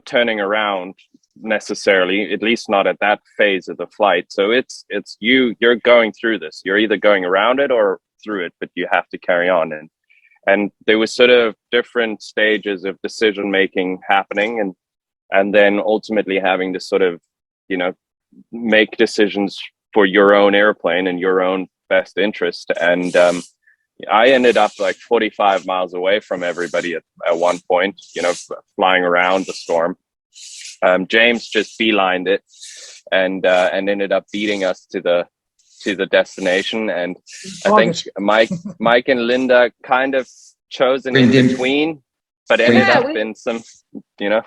turning around necessarily, at least not at that phase of the flight. So you're going through this. You're either going around it or through it, but you have to carry on. And there was sort of different stages of decision making happening, and then ultimately having to sort of, make decisions for your own airplane and your own best interest. And I ended up 45 miles away from everybody at one point, flying around the storm. James just beelined it and ended up beating us to the destination. And I think Mike and Linda kind of chose an in-between, but ended up in some, Yeah,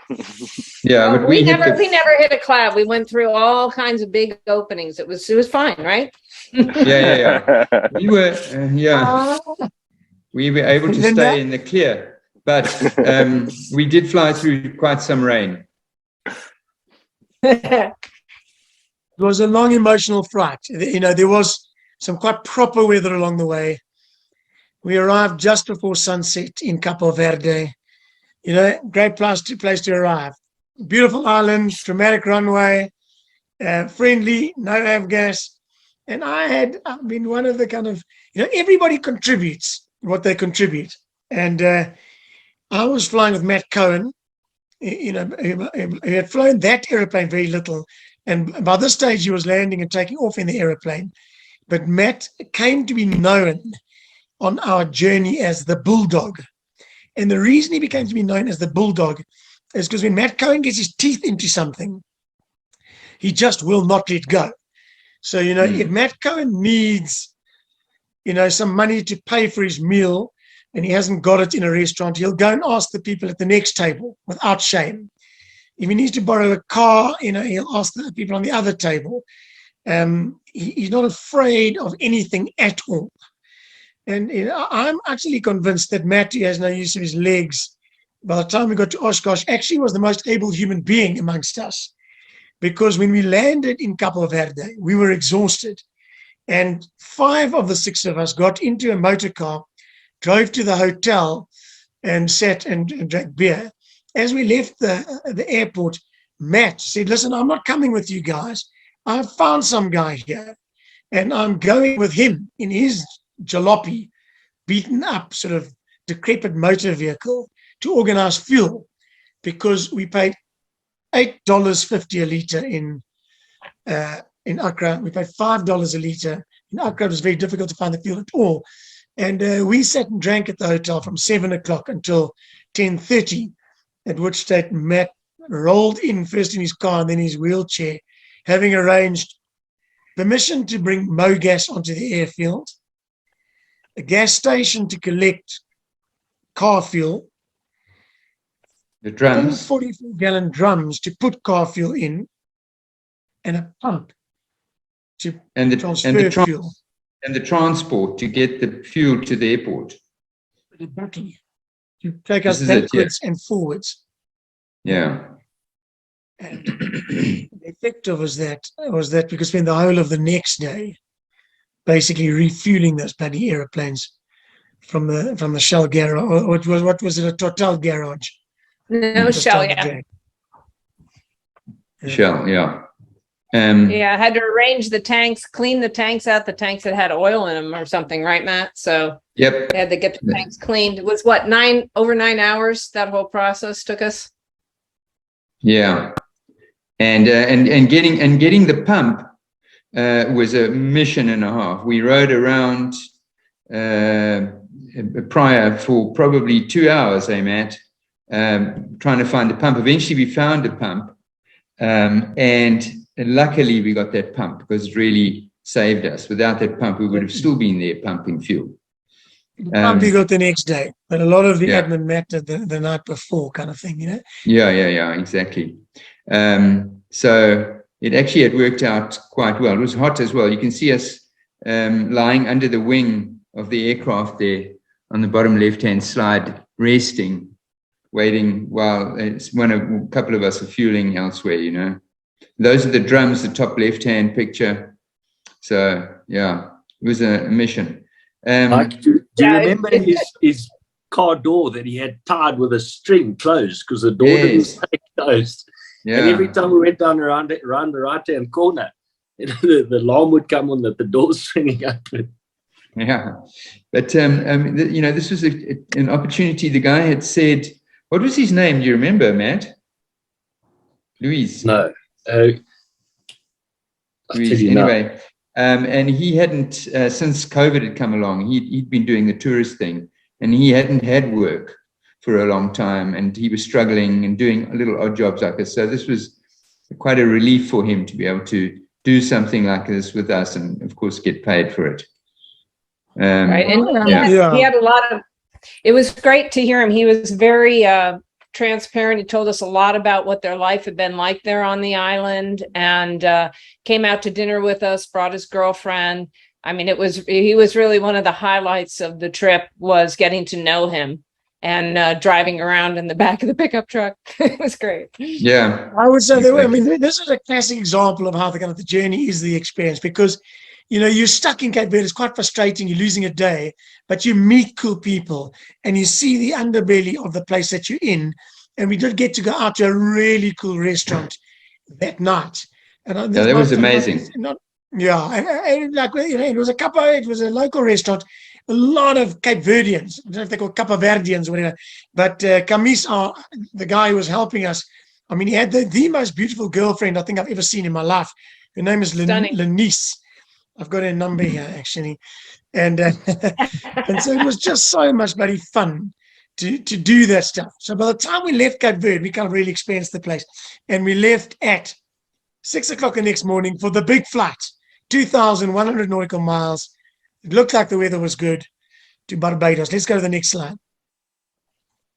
but but we never hit a cloud. We went through all kinds of big openings. It was fine, right? Yeah. We were, we were able to stay in the clear, but we did fly through quite some rain. It was a long emotional flight. There was some quite proper weather along the way. We arrived just before sunset in Capo Verde. Great place to arrive. Beautiful island, dramatic runway, friendly, no avgas. And I've been one of the kind of, everybody contributes what they contribute. And I was flying with Matt Cohen. He had flown that airplane very little. And by this stage, he was landing and taking off in the airplane. But Matt came to be known on our journey as the Bulldog. And the reason he became to be known as the Bulldog is because when Matt Cohen gets his teeth into something, he just will not let go. So, if Matt Cohen needs some money to pay for his meal and he hasn't got it in a restaurant, he'll go and ask the people at the next table without shame. If he needs to borrow a car, he'll ask the people on the other table. He's not afraid of anything at all. And I'm actually convinced that Matt, who has no use of his legs, by the time we got to Oshkosh, actually was the most able human being amongst us. Because when we landed in Cabo Verde, we were exhausted. And 5 of the 6 of us got into a motor car, drove to the hotel, and sat and drank beer. As we left the airport, Matt said, listen, I'm not coming with you guys. I've found some guy here, and I'm going with him in his jalopy, beaten up, sort of decrepit motor vehicle to organize fuel, because we paid $8.50 a litre in Accra. We paid $5 a litre. In Accra, it was very difficult to find the fuel at all. And we sat and drank at the hotel from 7 o'clock until 10:30, at which stage Matt rolled in first in his car and then his wheelchair, having arranged permission to bring Mogas onto the airfield, a gas station to collect car fuel, The drums. 44-gallon drums to put car fuel in, and a pump to transfer fuel. And the transport to get the fuel to the airport. The battery to take us This is it, backwards and forwards. Yeah. And the effect of was that we could spend the whole of the next day basically refueling those bloody aeroplanes from the Shell garage, or what was it, a Total garage? No, Shell, yeah. Shell, yeah. Yeah, I had to arrange the tanks, clean the tanks out, the tanks that had oil in them or something, right, Matt? So Yep. they had to get the tanks cleaned. It was what, over 9 hours that whole process took us? Yeah. And getting the pump was a mission and a half. We rode around prior for probably 2 hours, Matt, trying to find the pump. Eventually we found a pump, and luckily we got that pump, because it really saved us. Without that pump, we would have still been there pumping fuel. The pump we got the next day, but a lot of the admin Matt did the night before, kind of thing, Yeah, exactly. So it actually had worked out quite well. It was hot as well. You can see us lying under the wing of the aircraft there on the bottom left-hand slide, resting, waiting while a couple of us are fueling elsewhere, Those are the drums, the top left-hand picture. So, yeah, it was a mission. Do you remember his car door that he had tied with a string closed, because the door didn't stay closed? Yeah. And every time we went down around the right-hand corner, the alarm would come on that the door's swinging open. Yeah. But, this was an opportunity. The guy had said, what was his name? Do you remember, Matt? Luis. No. Luis, anyway. And he hadn't, since COVID had come along, he'd been doing the tourist thing, and he hadn't had work for a long time, and he was struggling and doing little odd jobs like this. So this was quite a relief for him to be able to do something like this with us, and of course get paid for it. Right. And he had a lot of, it was great to hear him. He was very transparent. He told us a lot about what their life had been like there on the island, and came out to dinner with us, brought his girlfriend. I mean, he was really one of the highlights of the trip, was getting to know him and driving around in the back of the pickup truck. It was great. Yeah. I would say that, this is a classic example of how the journey is the experience, because you're stuck in Cape Verde. It's quite frustrating. You're losing a day, but you meet cool people and you see the underbelly of the place that you're in. And we did get to go out to a really cool restaurant that night. And that was amazing. It was a local restaurant. A lot of Cape Verdeans. I don't know if they're called Cape Verdeans or whatever. But Camis, the guy who was helping us, I mean, he had the most beautiful girlfriend I think I've ever seen in my life. Her name is Lenice. I've got her number here, actually. And and so it was just so much bloody fun to do that stuff. So by the time we left Cape Verde, we kind of really experienced the place. And we left at 6 o'clock the next morning for the big flight, 2,100 nautical miles It looked like the weather was good to Barbados. Let's go to the next slide.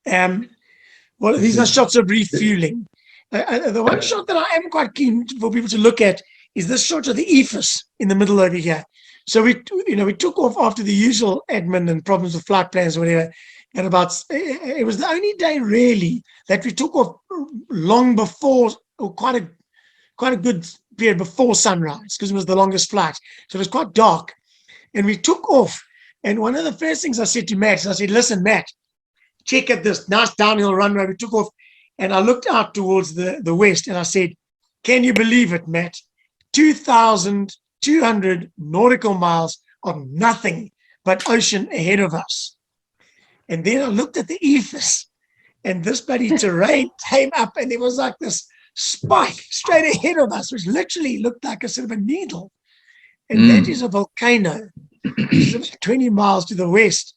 Well, these are shots of refueling. The one shot that I am quite keen for people to look at is this shot of the EFIS in the middle over here. So we took off after the usual admin and problems with flight plans or whatever. And it was the only day really that we took off long before, or quite a good period before sunrise, because it was the longest flight. So it was quite dark. And we took off. And one of the first things I said to Matt is I said, listen, Matt, check out this nice downhill runway. We took off and I looked out towards the west and I said, can you believe it, Matt? 2,200 nautical miles of nothing but ocean ahead of us. And then I looked at the EFIS and this bloody terrain came up and there was like this spike straight ahead of us, which literally looked like a sort of a needle. And that is a volcano. It's 20 miles to the west.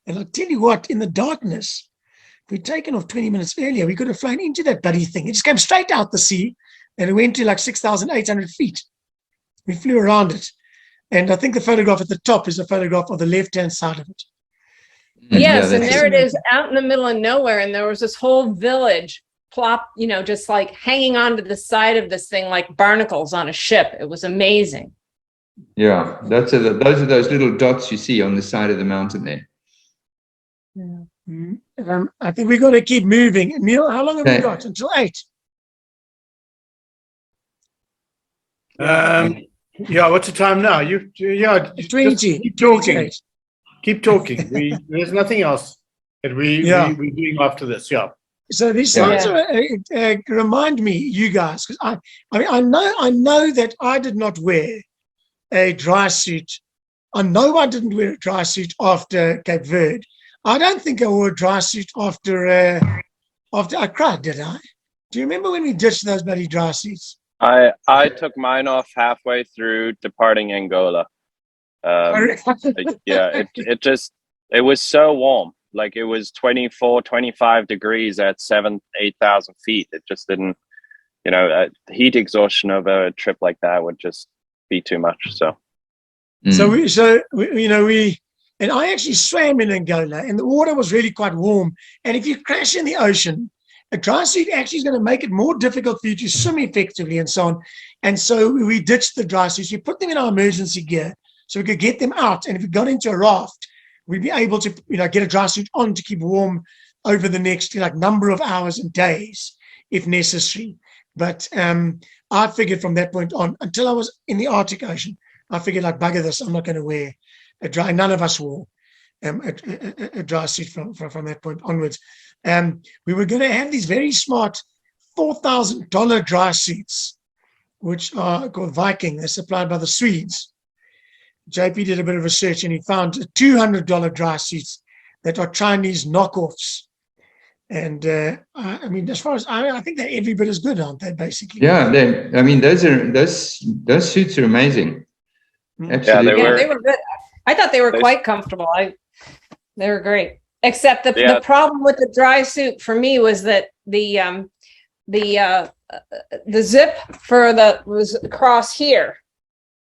And I'll tell you what, in the darkness, if we'd taken off 20 minutes earlier, we could have flown into that bloody thing. It just came straight out the sea and it went to like 6,800 feet. We flew around it. And I think the photograph at the top is a photograph of the left-hand side of it. Yes, and there it is out in the middle of nowhere. And there was this whole village just like hanging onto the side of this thing like barnacles on a ship. It was amazing. Yeah, those are those little dots you see on the side of the mountain there. Yeah. I think we've got to keep moving. Neil, how long have we got? Until 8? Yeah, what's the time now? 20. Keep talking. Keep talking. There's nothing else that we're doing after this. Yeah. So these signs remind me, you guys, because I know that I did not wear a dry suit. I know I didn't wear a dry suit after Cape Verde. I don't think I wore a dry suit after Accra, did I? Do you remember when we ditched those bloody dry suits? I took mine off halfway through departing Angola. It was so warm. Like it was 24, 25 degrees at 8,000 feet. It just didn't, heat exhaustion of a trip like that would just be too much. So and I actually swam in Angola and the water was really quite warm. And if you crash in the ocean, a dry suit actually is going to make it more difficult for you to swim effectively and so on. And so we ditched the dry suits. We put them in our emergency gear so we could get them out. And if we got into a raft, we'd be able to, get a dry suit on to keep warm over the next number of hours and days if necessary. But I figured from that point on, until I was in the Arctic Ocean, I figured like bugger this, I'm not going to wear a dry. None of us wore a dry suit from that point onwards. We were going to have these very smart $4,000 dry suits, which are called Viking. They're supplied by the Swedes. JP did a bit of research and he found $200 dry suits that are Chinese knockoffs. And as far as I think they're every bit as good, aren't they? Basically. Yeah, those suits are amazing. Absolutely. Yeah, they were good. I thought they were quite comfortable. They were great. Except the problem with the dry suit for me was that the zip was across here,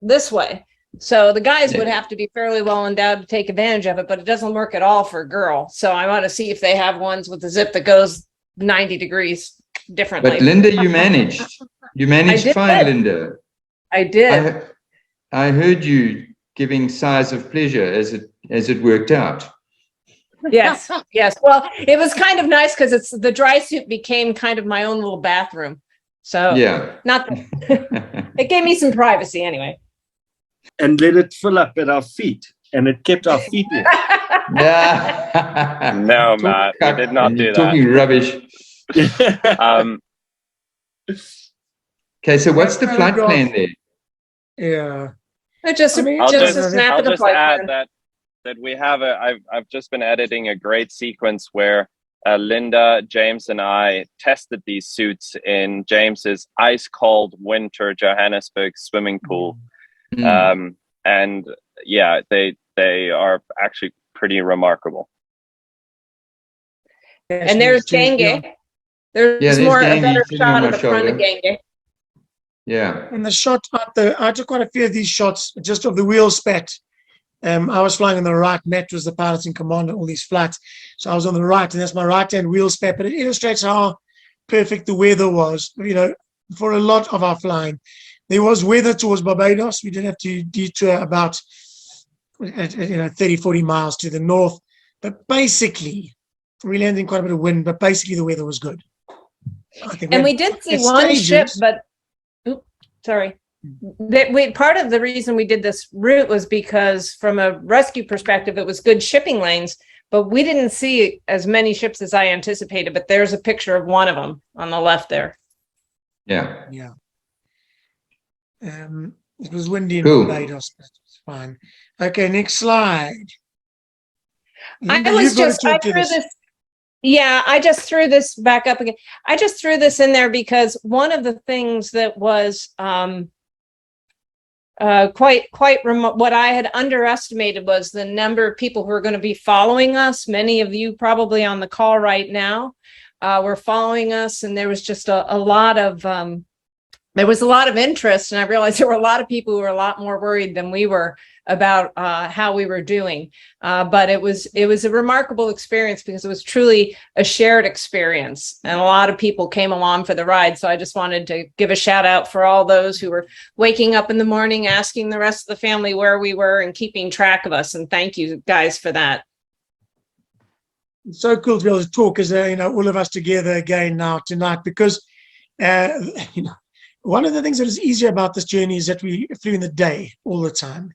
this way. So the guys would have to be fairly well endowed to take advantage of it, but it doesn't work at all for a girl. So I want to see if they have ones with the zip that goes 90 degrees differently. But Linda, you managed. You managed fine, Linda. I did. I heard you giving sighs of pleasure as it worked out. Yes. Well, it was kind of nice because the dry suit became kind of my own little bathroom. So it gave me some privacy anyway. And let it fill up at our feet, and it kept our feet in. Yeah. No, Matt, we did not do that. Talking rubbish. Okay, so what's the flight plan there? Yeah. I'll just add that we have I've just been editing a great sequence where Linda, James, and I tested these suits in James's ice cold winter Johannesburg swimming pool. And yeah, they are actually pretty remarkable. And there's Genge. There's a better shot of the front of Genge. Yeah. And the shot I took quite a few of these shots just of the wheel spat I was flying on the right. Matt was the pilot in command on all these flights. So I was on the right, and that's my right-hand wheel spare. But it illustrates how perfect the weather was, for a lot of our flying. There was weather towards Barbados. We did have to detour about 30, 40 miles to the north. But basically, we landed in quite a bit of wind, but basically the weather was good. And we did see one ship, but sorry. Part of the reason we did this route was because from a rescue perspective, it was good shipping lanes, but we didn't see as many ships as I anticipated. But there's a picture of one of them on the left there. Yeah. Yeah. It was windy in Cool. Barbados, but it's fine. Okay, next slide. I just threw this back up again. I just threw this in there because one of the things that was what I had underestimated was the number of people who are going to be following us. Many of you probably on the call right now were following us, and there was just a lot of interest, and I realized there were a lot of people who were a lot more worried than we were about how we were doing. But it was a remarkable experience because it was truly a shared experience, and a lot of people came along for the ride. So I just wanted to give a shout out for all those who were waking up in the morning, asking the rest of the family where we were and keeping track of us. And thank you guys for that. It's so cool to be able to talk as all of us together again now tonight, because one of the things that is easier about this journey is that we flew in the day all the time.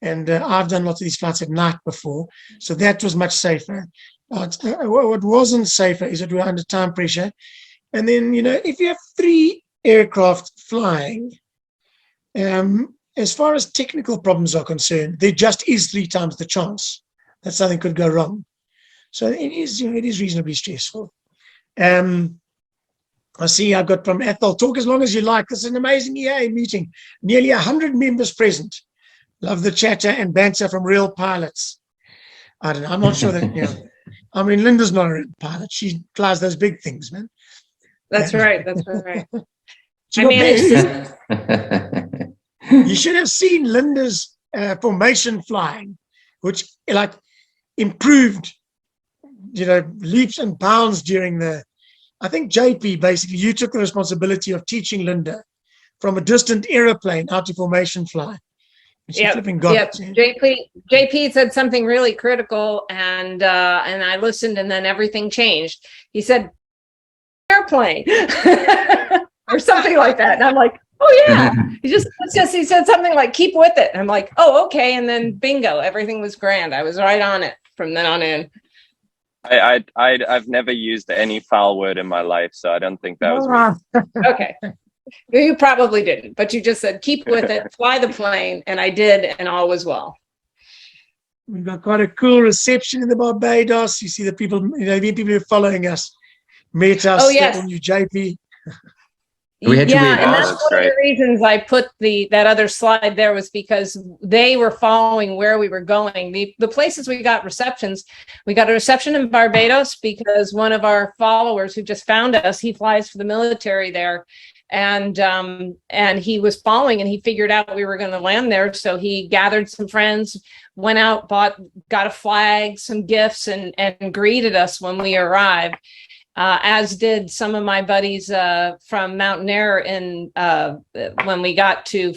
And I've done lots of these flights at night before, so that was much safer. But what wasn't safer is that we were under time pressure. And then, if you have 3 aircraft flying, as far as technical problems are concerned, there just is 3 times the chance that something could go wrong. So it is reasonably stressful. I see I've got from Ethel, talk as long as you like. This is an amazing EAA meeting. Nearly 100 members present. Love the chatter and banter from real pilots. I don't know. I'm not sure that, Linda's not a real pilot. She flies those big things, man. That's right. That's right. You should have seen Linda's formation flying, which improved, leaps and bounds during I think JP, basically, you took the responsibility of teaching Linda from a distant aeroplane how to formation fly. Yep. JP said something really critical, and I listened, and then everything changed. He said, airplane, or something like that. And I'm like, oh yeah. He said something like, keep with it. And I'm like, oh, okay. And then bingo, everything was grand. I was right on it from then on in. I've never used any foul word in my life, so I don't think that was me. Okay. You probably didn't, but you just said, keep with it, fly the plane. And I did, and all was well. We've got quite a cool reception in the Barbados. You see the people, people who are following us, met us. Oh, yes. On you, JP. We had to wear and that's masks. one of the reasons I put that other slide there, was because they were following where we were going. The places we got receptions, we got a reception in Barbados because one of our followers who just found us, he flies for the military there, and he was following, and he figured out we were going to land there, so he gathered some friends, went out, got a flag, some gifts, and greeted us when we arrived. As did some of my buddies from Mountain Air when we got to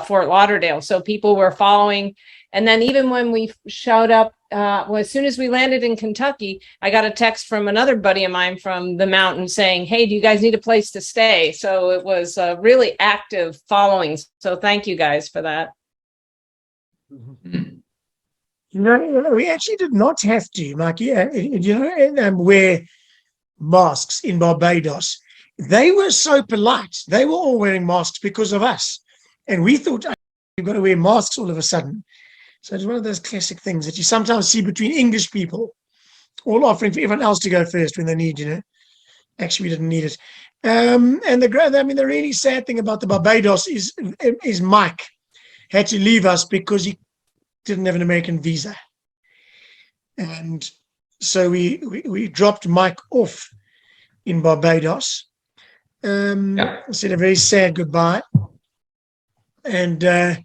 Fort Lauderdale. So people were following. And then even when we showed up, as soon as we landed in Kentucky, I got a text from another buddy of mine from the mountain saying, hey, do you guys need a place to stay? So it was really active following. So thank you guys for that. We actually did not have to, Mikey, wear masks in Barbados. They were so polite. They were all wearing masks because of us. And we thought, you've got to wear masks all of a sudden. So it's one of those classic things that you sometimes see between English people, all offering for everyone else to go first when they need, Actually, we didn't need it. And the really sad thing about the Barbados is Mike had to leave us because he didn't have an American visa. And so we dropped Mike off in Barbados. Said a very sad goodbye. And the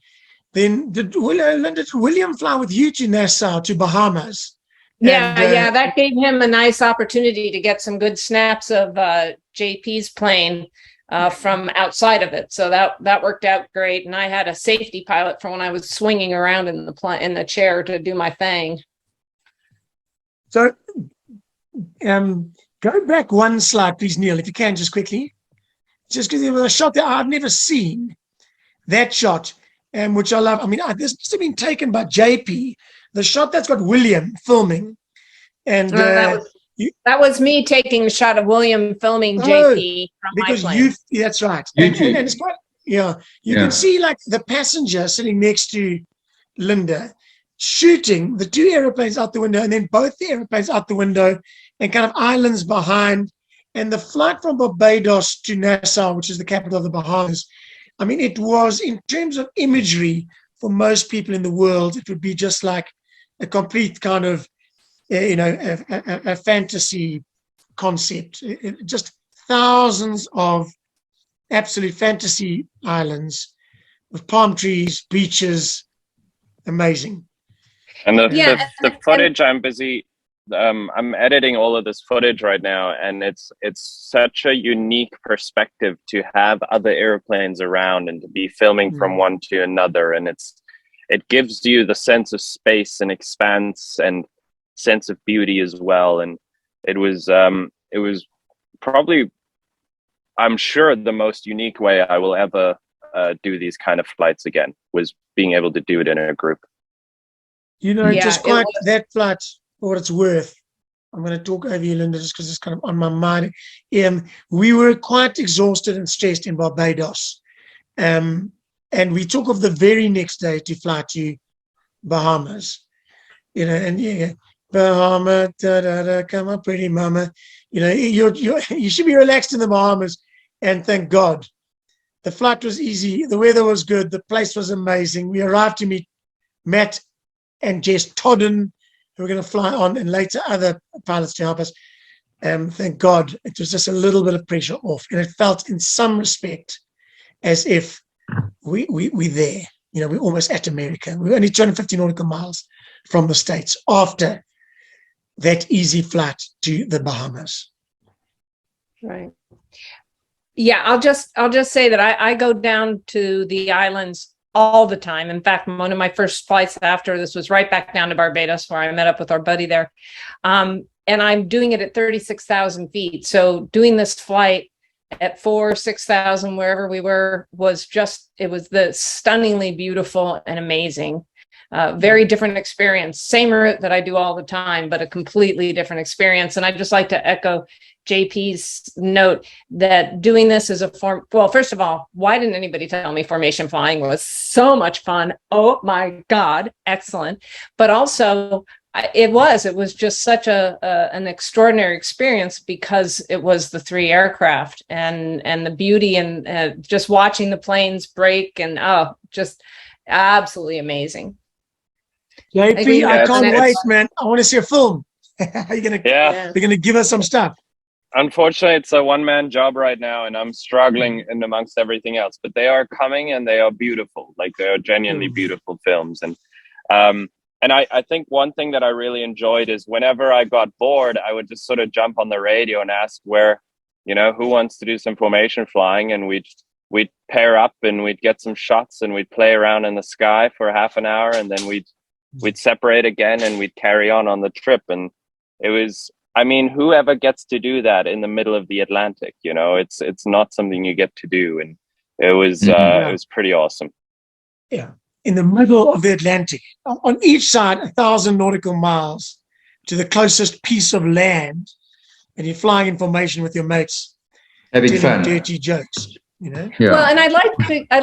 Then did William fly with you to Nassau, to Bahamas? Yeah, And, yeah, that gave him a nice opportunity to get some good snaps of JP's plane from outside of it. So that worked out great. And I had a safety pilot for when I was swinging around in the chair to do my thing. So go back one slide, please, Neil, if you can, just quickly. Just because there was a shot that I've never seen, that shot, which I love. I mean, this must have been taken by JP. The shot that's got William filming, and that was me taking the shot of William filming JP from because my plane. that's right. And it's quite, you can see like the passenger sitting next to Linda shooting the two airplanes out the window, and then both the airplanes out the window, and kind of islands behind. And the flight from Barbados to Nassau, which is the capital of the Bahamas, I mean, it was, in terms of imagery, for most people in the world, it would be just like a complete kind of, a fantasy concept. Just thousands of absolute fantasy islands with palm trees, beaches, amazing. And the footage, I'm busy. I'm editing all of this footage right now, and it's such a unique perspective to have other airplanes around and to be filming from one to another, and it gives you the sense of space and expanse and sense of beauty as well. And it was probably, I'm sure, the most unique way I will ever do these kind of flights again, was being able to do it in a group. Just quite that flight, for what it's worth, I'm going to talk over you, Linda, just because it's kind of on my mind. We were quite exhausted and stressed in Barbados. And we took off the very next day to fly to Bahamas. Bahama, come on, pretty mama. You should be relaxed in the Bahamas, and thank God. The flight was easy. The weather was good. The place was amazing. We arrived to meet Matt and Jess Todden, who were going to fly on, and later other pilots to help us. Thank God, it was just a little bit of pressure off, and it felt, in some respect, as if we're there. We're almost at America. We're only 250 nautical miles from the States after that easy flight to the Bahamas. Right. Yeah, I'll just say that I go down to the islands all the time. In fact, one of my first flights after this was right back down to Barbados, where I met up with our buddy there. And I'm doing it at 36,000 feet. So doing this flight at 6,000, wherever we were, it was the stunningly beautiful and amazing. Very different experience. Same route that I do all the time, but a completely different experience. And I'd just like to echo JP's note that doing this is well, first of all, why didn't anybody tell me formation flying was so much fun? Oh my God, excellent. But also it was just such an extraordinary experience, because it was the three aircraft and the beauty and just watching the planes break, and just absolutely amazing. JP, I can't wait, man. I want to see a film. You're gonna give us some stuff. Unfortunately, it's a one-man job right now, and I'm struggling in amongst everything else. But they are coming, and they are beautiful. Like, they are genuinely beautiful films. And I think one thing that I really enjoyed is whenever I got bored, I would just sort of jump on the radio and ask who wants to do some formation flying, and we'd pair up and we'd get some shots and we'd play around in the sky for half an hour, and then we'd separate again and we'd carry on the trip. And it was, I mean, whoever gets to do that in the middle of the Atlantic, it's not something you get to do. And it was pretty awesome. Yeah. In the middle of the Atlantic, on each side, 1,000 nautical miles to the closest piece of land, and you're flying in formation with your mates, having fun, dirty jokes. Yeah. Well, and I'd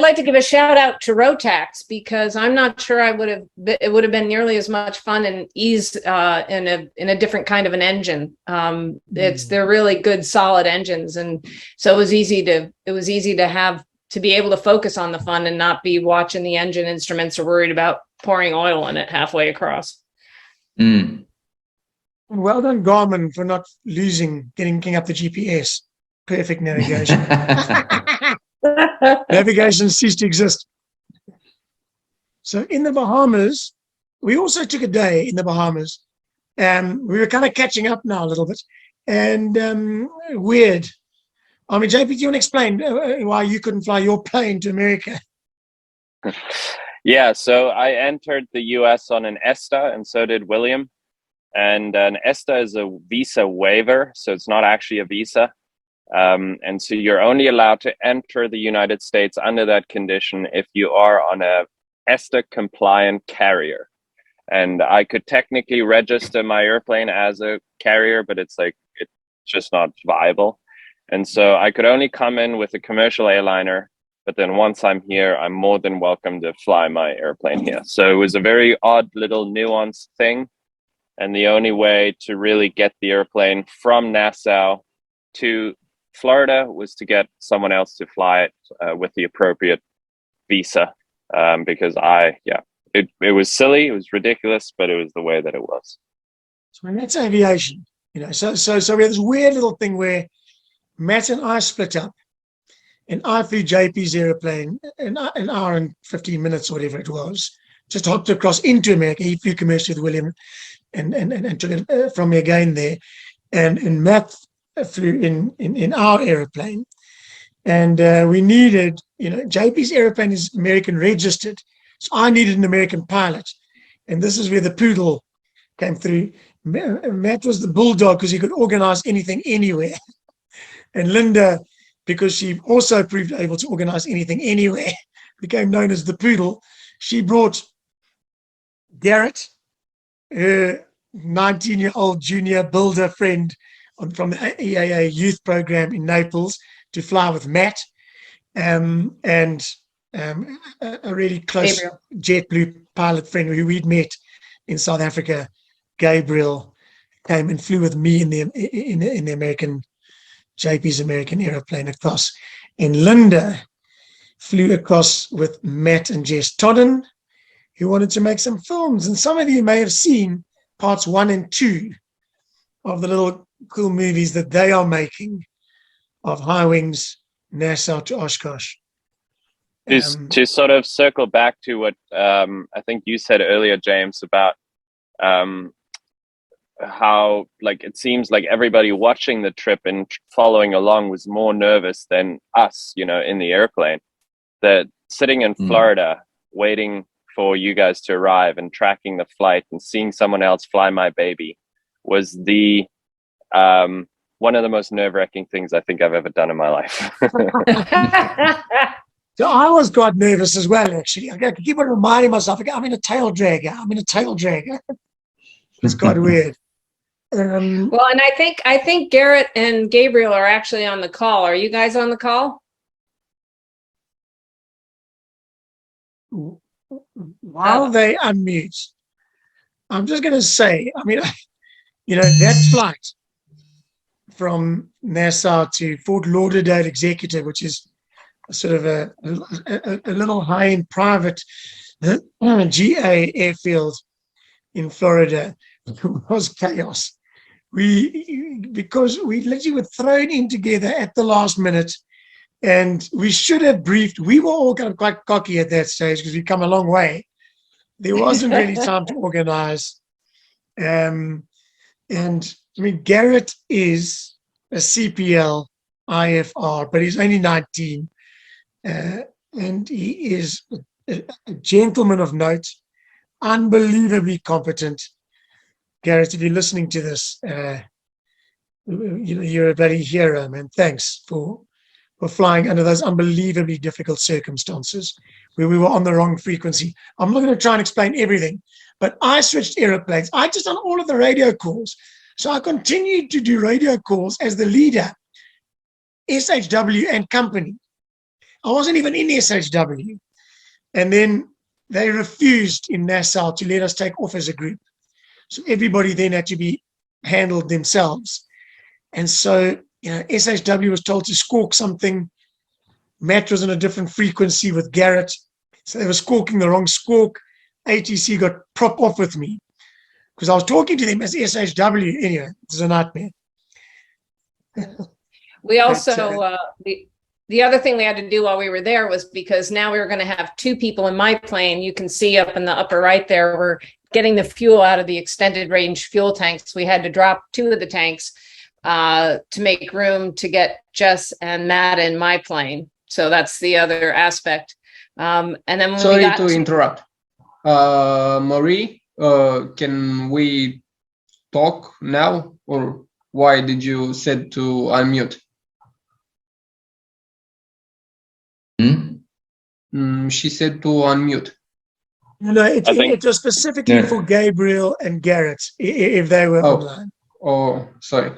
like to give a shout out to Rotax, because I'm not sure it would have been nearly as much fun and ease in a different kind of an engine. They're really good, solid engines, and so it was easy to be able to focus on the fun and not be watching the engine instruments or worried about pouring oil in it halfway across. Well done, Garmin, for not getting up the GPS. Perfect navigation. Navigation ceased to exist. So in the Bahamas, we also took a day in the Bahamas. We were kind of catching up now a little bit, and weird. I mean, JP, do you want to explain why you couldn't fly your plane to America? Yeah, so I entered the US on an ESTA, and so did William. And an ESTA is a visa waiver, so it's not actually a visa. And so you're only allowed to enter the United States under that condition if you are on a ESTA compliant carrier. And I could technically register my airplane as a carrier, but it's just not viable. And so I could only come in with a commercial airliner, but then once I'm here, I'm more than welcome to fly my airplane here. So it was a very odd little nuanced thing. And the only way to really get the airplane from Nassau to Florida was to get someone else to fly it with the appropriate visa. Because it was silly, it was ridiculous, but it was the way that it was. So that's aviation, So we had this weird little thing where Matt and I split up, and I flew JP's airplane an hour and 15 minutes, or whatever it was, just hopped across into America. He flew commercially with William and took it from me again there. And Matt flew in our airplane. And we needed, JP's airplane is American registered. So I needed an American pilot. And this is where the poodle came through. Matt was the bulldog because he could organize anything anywhere. And Linda, because she also proved able to organize anything anywhere, became known as the poodle. She brought Garrett, her 19-year-old junior builder friend from the EAA youth program in Naples, to fly with Matt, and a really close JetBlue pilot friend who we'd met in South Africa, Gabriel, came and flew with me in the American, JP's American aeroplane across. And Linda flew across with Matt and Jess Todden, who wanted to make some films. And some of you may have seen parts 1 and 2 of the little cool movies that they are making of High Wings, Nassau to Oshkosh. To sort of circle back to what I think you said earlier, James, about how it seems like everybody watching the trip and following along was more nervous than us, in the airplane. That sitting in Florida, waiting for you guys to arrive and tracking the flight and seeing someone else fly my baby was the one of the most nerve-wracking things I think I've ever done in my life. So I was quite nervous as well, actually. I keep on reminding myself, I'm in a tail dragger. It's quite weird. Well, and I think Garrett and Gabriel are actually on the call. Are you guys on the call? While they unmute, I'm just going to say, that flight from Nassau to Fort Lauderdale Executive, which is sort of a little high-end private GA airfield in Florida, was chaos. Because we literally were thrown in together at the last minute, and we should have briefed. We were all kind of quite cocky at that stage because we'd come a long way. There wasn't really time to organize. Garrett is a CPL IFR, but he's only 19. And he is a gentleman of note, unbelievably competent. Garrett, if you're listening to this, you're a bloody hero, man. Thanks for flying under those unbelievably difficult circumstances where we were on the wrong frequency. I'm not going to try and explain everything, but I switched aeroplanes. I just done all of the radio calls. So I continued to do radio calls as the leader, SHW and company. I wasn't even in SHW. And then they refused in Nassau to let us take off as a group. So everybody then had to be handled themselves. And so, SHW was told to squawk something. Matt was on a different frequency with Garrett. So they were squawking the wrong squawk. ATC got propped off with me because I was talking to them as SHW. Anyway, it was a nightmare. We also the other thing we had to do while we were there was because now we were going to have 2 people in my plane. You can see up in the upper right there, we're getting the fuel out of the extended range fuel tanks. We had to drop 2 of the tanks to make room to get Jess and Matt in my plane. So that's the other aspect. And then when Sorry we got to interrupt. Marie, can we talk now, or why did you said to unmute? She said to unmute. No, it was specifically Yeah. for Gabriel and Garrett, if they were online. Oh, sorry.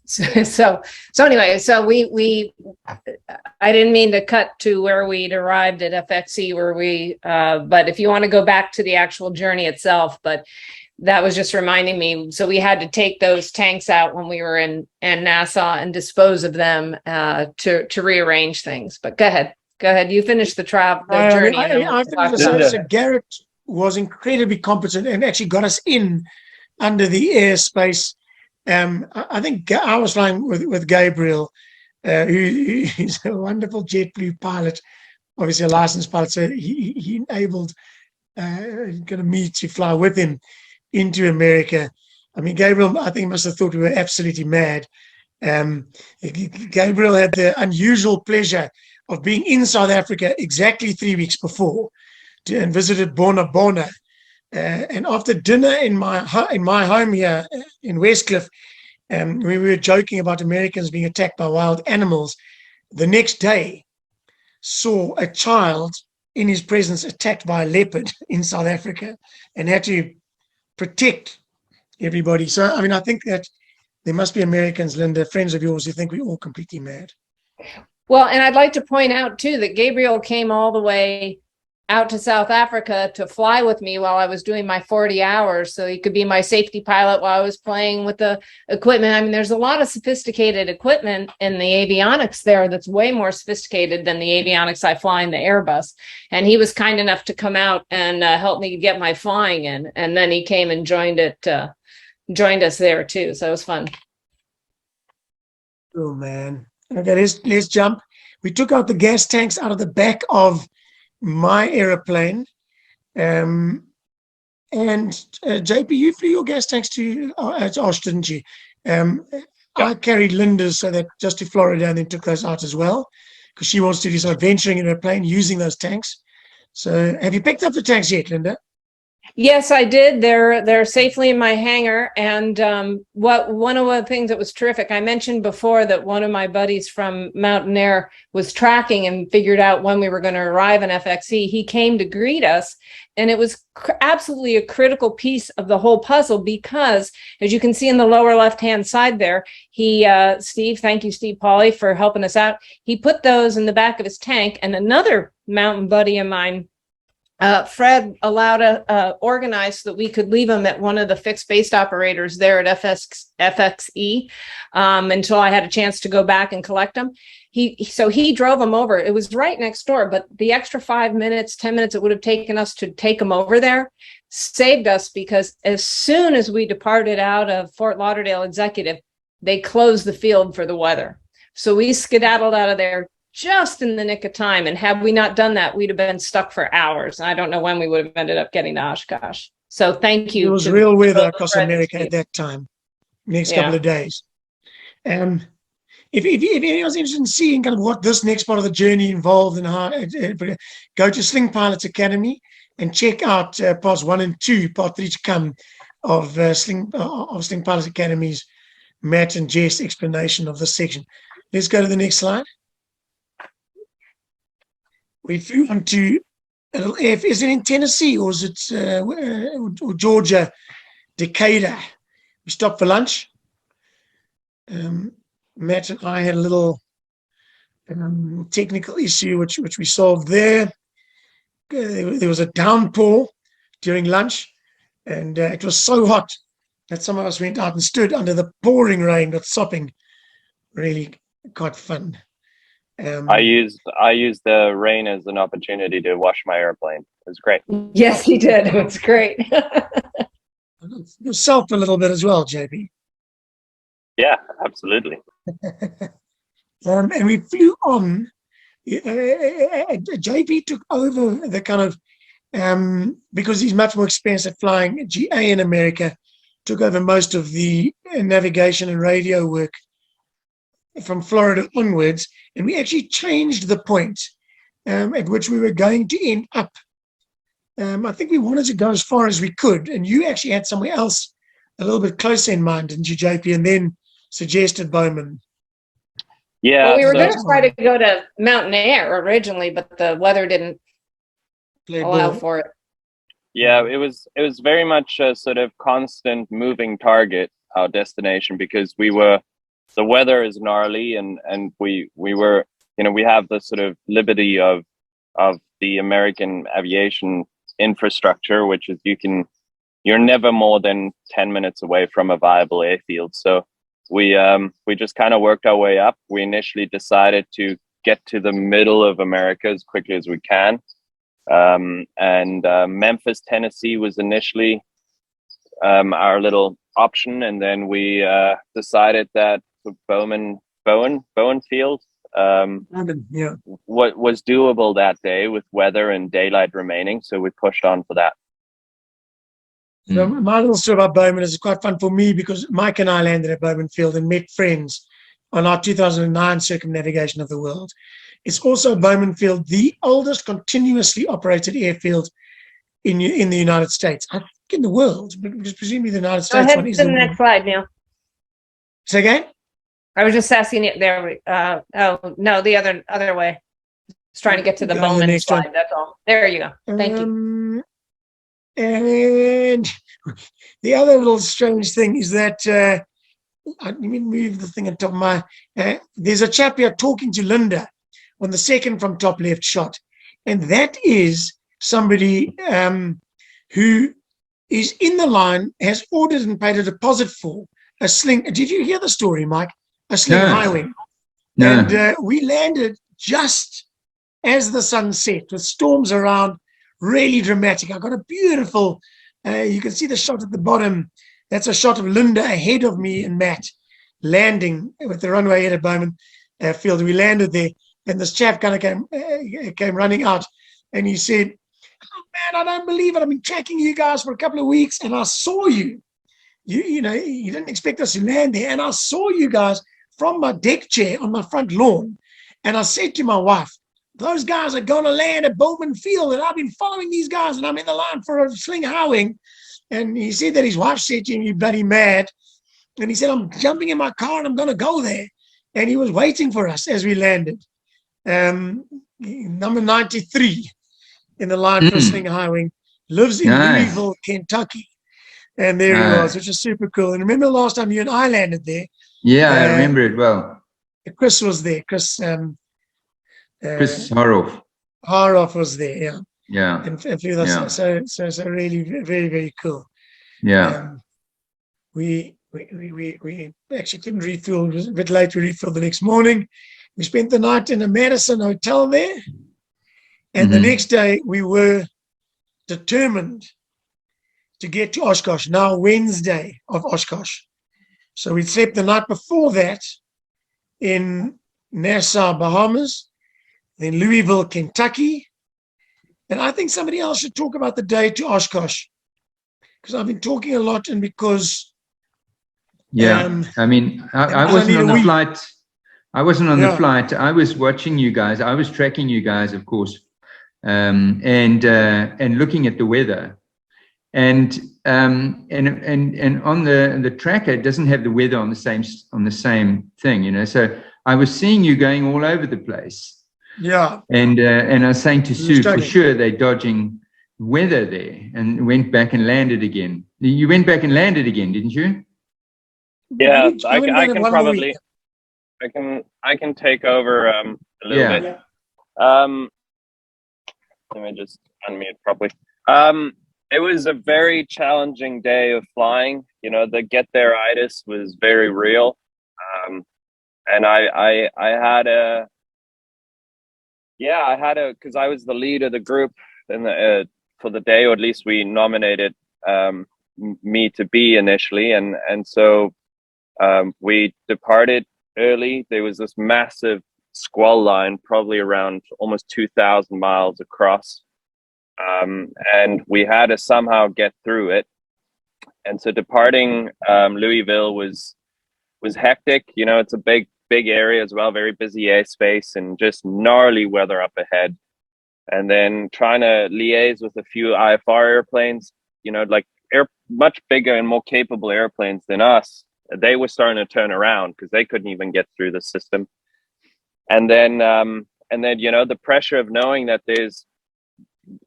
So anyway, so we I didn't mean to cut to where we'd arrived at FXE, where but if you want to go back to the actual journey itself, but that was just reminding me. So we had to take those tanks out when we were in Nassau and dispose of them to rearrange things. But go ahead. You finish the journey. I finished the service. So Garrett was incredibly competent and actually got us in under the airspace. I think I was flying with Gabriel, who's a wonderful JetBlue pilot, obviously a licensed pilot. So he enabled me to fly with him into America. I mean, Gabriel, I think, must have thought we were absolutely mad. Gabriel had the unusual pleasure of being in South Africa exactly 3 weeks before and visited Bona Bona. And after dinner in my home here in Westcliff, we were joking about Americans being attacked by wild animals. The next day, saw a child in his presence attacked by a leopard in South Africa and had to protect everybody. So, I mean, I think that there must be Americans, Linda, friends of yours, who think we're all completely mad. Well, and I'd like to point out, too, that Gabriel came all the way out to South Africa to fly with me while I was doing my 40 hours. So he could be my safety pilot while I was playing with the equipment. I mean, there's a lot of sophisticated equipment in the avionics there that's way more sophisticated than the avionics I fly in the Airbus. And he was kind enough to come out and help me get my flying in. And then he came and joined us there, too. So it was fun. Oh, man. Okay, let's jump. We took out the gas tanks out of the back of my aeroplane, and JP, you flew your gas tanks to Osh, didn't you? I carried Linda's so that just to Florida and then took those out as well because she wants to do some adventuring in her plane using those tanks. So have you picked up the tanks yet, Linda? Yes, I did. They're safely in my hangar. And one of the things that was terrific, I mentioned before that one of my buddies from Mountain Air was tracking and figured out when we were going to arrive in FXE. He came to greet us, and it was absolutely a critical piece of the whole puzzle because, as you can see in the lower left-hand side there, Steve, thank you, Steve Pauly, for helping us out. He put those in the back of his tank, and another mountain buddy of mine, Fred, allowed organized so that we could leave them at one of the fixed-based operators there at FXE until I had a chance to go back and collect them. So he drove them over. It was right next door, but the extra 5 minutes, 10 minutes it would have taken us to take them over there saved us because as soon as we departed out of Fort Lauderdale Executive, they closed the field for the weather. So we skedaddled out of there just in the nick of time. And had we not done that, we'd have been stuck for hours. I don't know when we would have ended up getting to Oshkosh. So thank you. It was real weather across America at that time, next couple of days. If anyone's interested in seeing kind of what this next part of the journey involved and how, go to Sling Pilots Academy and check out parts 1 and 2, part 3 to come of Sling Pilots Academy's Matt and Jess explanation of this section. Let's go to the next slide. We flew onto a little air. Is it in Tennessee or is it Georgia, Decatur? We stopped for lunch. Matt and I had a little technical issue which we solved there. There was a downpour during lunch, and it was so hot that some of us went out and stood under the pouring rain, got sopping. Really quite fun. I used the rain as an opportunity to wash my airplane. It was great. Yes, he did. It was great. Yourself a little bit as well, JP. Yeah, absolutely. and we flew on. JP took over the kind of, because he's much more experienced at flying. GA in America took over most of the navigation and radio work from Florida onwards, and we actually changed the point at which we were going to end up. I think we wanted to go as far as we could, and you actually had somewhere else a little bit closer in mind, didn't you, JP? And then suggested Bowman. Yeah. Well, we were going to try to go to Mountain Air originally, but the weather didn't allow for it. Yeah, it was very much a sort of constant moving target, our destination, because the weather is gnarly, and we were, we have the sort of liberty of the American aviation infrastructure, which is you're never more than 10 minutes away from a viable airfield. So we just kind of worked our way up. We initially decided to get to the middle of America as quickly as we can. And Memphis, Tennessee was initially our little option. And then we decided that Bowen Field what was doable that day with weather and daylight remaining. So we pushed on for that. So my little story about Bowman is quite fun for me because Mike and I landed at Bowman Field and met friends on our 2009 circumnavigation of the world. It's also Bowman Field, the oldest continuously operated airfield in the United States. I think in the world, because presumably the United States one is the next slide, Neil. Say again? I was just asking it there. Oh no, the other way. Just trying to get to the Bowman slide. One. That's all. There you go. Thank you. And the other little strange thing is that let me move the thing on top of my. There's a chap here talking to Linda on the second from top left shot, and that is somebody who is in the line, has ordered and paid a deposit for a Sling. Did you hear the story, Mike? A Sling highway. No. And we landed just as the sun set with storms around. Really dramatic. I got a beautiful, you can see the shot at the bottom. That's a shot of Linda ahead of me and Matt landing with the runway ahead of Bowman Field. We landed there, and this chap kind of came running out, and he said, "Oh man, I don't believe it. I've been tracking you guys for a couple of weeks, and I saw you. You didn't expect us to land there, and I saw you guys from my deck chair on my front lawn, and I said to my wife, those guys are going to land at Bowman Field, and I've been following these guys, and I'm in the line for a Sling highwing." And he said that his wife said to him, "You bloody mad." And he said, "I'm jumping in my car and I'm going to go there." And he was waiting for us as we landed. Number 93 in the line for Sling highwing, lives in Louisville, Kentucky. And there he was, which is super cool. And remember the last time you and I landed there? Yeah, I remember it well. Chris was there. Chris Haroff. Haroff was there, yeah. Yeah. And flew us. So really very, very cool. Yeah. We actually couldn't refuel. It was a bit late. We refueled the next morning. We spent the night in a Madison hotel there. And the next day we were determined to get to Oshkosh, now Wednesday of Oshkosh. So we slept the night before that in Nassau, Bahamas, then Louisville, Kentucky. And I think somebody else should talk about the day to Oshkosh, because I've been talking a lot, and because I mean, I wasn't on the flight. I wasn't on the flight. I was watching you guys. I was tracking you guys, of course, and looking at the weather. And on the tracker, it doesn't have the weather on the same thing, So I was seeing you going all over the place. Yeah. And I was saying to Sue, for sure they're dodging weather there, and went back and landed again. You went back and landed again, didn't you? Yeah, I can probably, I can take over a little bit. Let me just unmute properly. It was a very challenging day of flying. The get there-itis was very real. And I had because I was the lead of the group for the day, or at least we nominated me to be initially. And so we departed early, there was this massive squall line, probably around almost 2,000 miles across. And we had to somehow get through it. And so departing Louisville was hectic. You know, it's a big area as well, very busy airspace, and just gnarly weather up ahead. And then trying to liaise with a few IFR airplanes, you know, like much bigger and more capable airplanes than us. They were starting to turn around because they couldn't even get through the system. And then, you know, the pressure of knowing that there's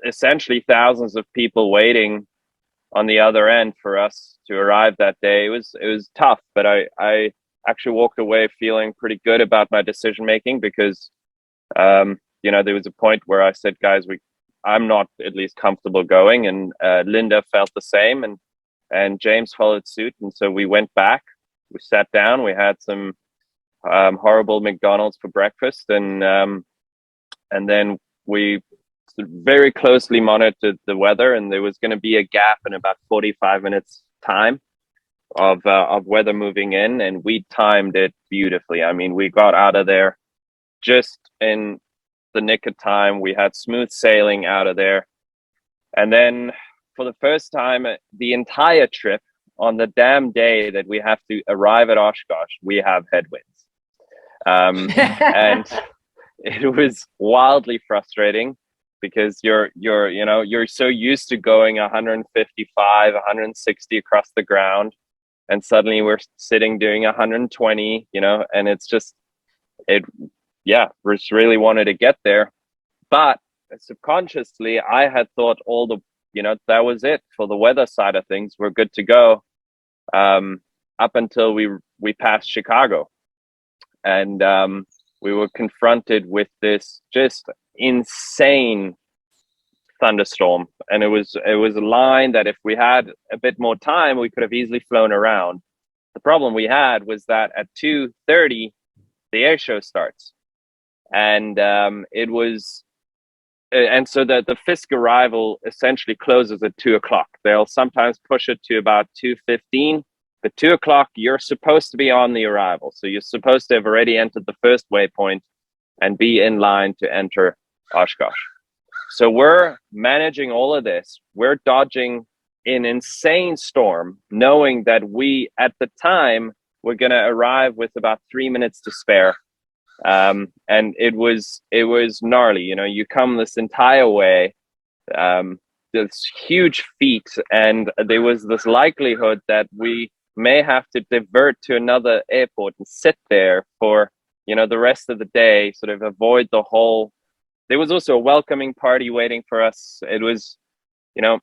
essentially thousands of people waiting on the other end for us to arrive that day. It was tough, but I actually walked away feeling pretty good about my decision making because, you know, there was a point where I said, guys, I'm not at least comfortable going, and Linda felt the same, and James followed suit, and so we went back. We sat down. We had some horrible McDonald's for breakfast, and then we very closely monitored the weather, and there was going to be a gap in about 45 minutes time of weather moving in, and we timed it beautifully. I mean, we got out of there just in the nick of time. We had smooth sailing out of there, and then for the first time the entire trip, on the damn day that we have to arrive at Oshkosh, we have headwinds. And it was wildly frustrating because you're so used to going 155, 160 across the ground, and suddenly we're sitting doing 120, you know, and it's just, just really wanted to get there. But subconsciously, I had thought that was it for the weather side of things. We're good to go up until we passed Chicago. And we were confronted with this just insane thunderstorm. And it was a line that if we had a bit more time, we could have easily flown around. The problem we had was that at 2:30, the air show starts. And so the Fisk arrival essentially closes at 2:00. They'll sometimes push it to about 2:15. But 2:00, you're supposed to be on the arrival. So you're supposed to have already entered the first waypoint and be in line to enter Oshkosh. So we're managing all of this. We're dodging an insane storm, knowing that we, at the time, were going to arrive with about 3 minutes to spare. And it was gnarly. You know, you come this entire way, this huge feat, and there was this likelihood that we may have to divert to another airport and sit there for, you know, the rest of the day, sort of avoid the whole. There was also a welcoming party waiting for us. It was, you know,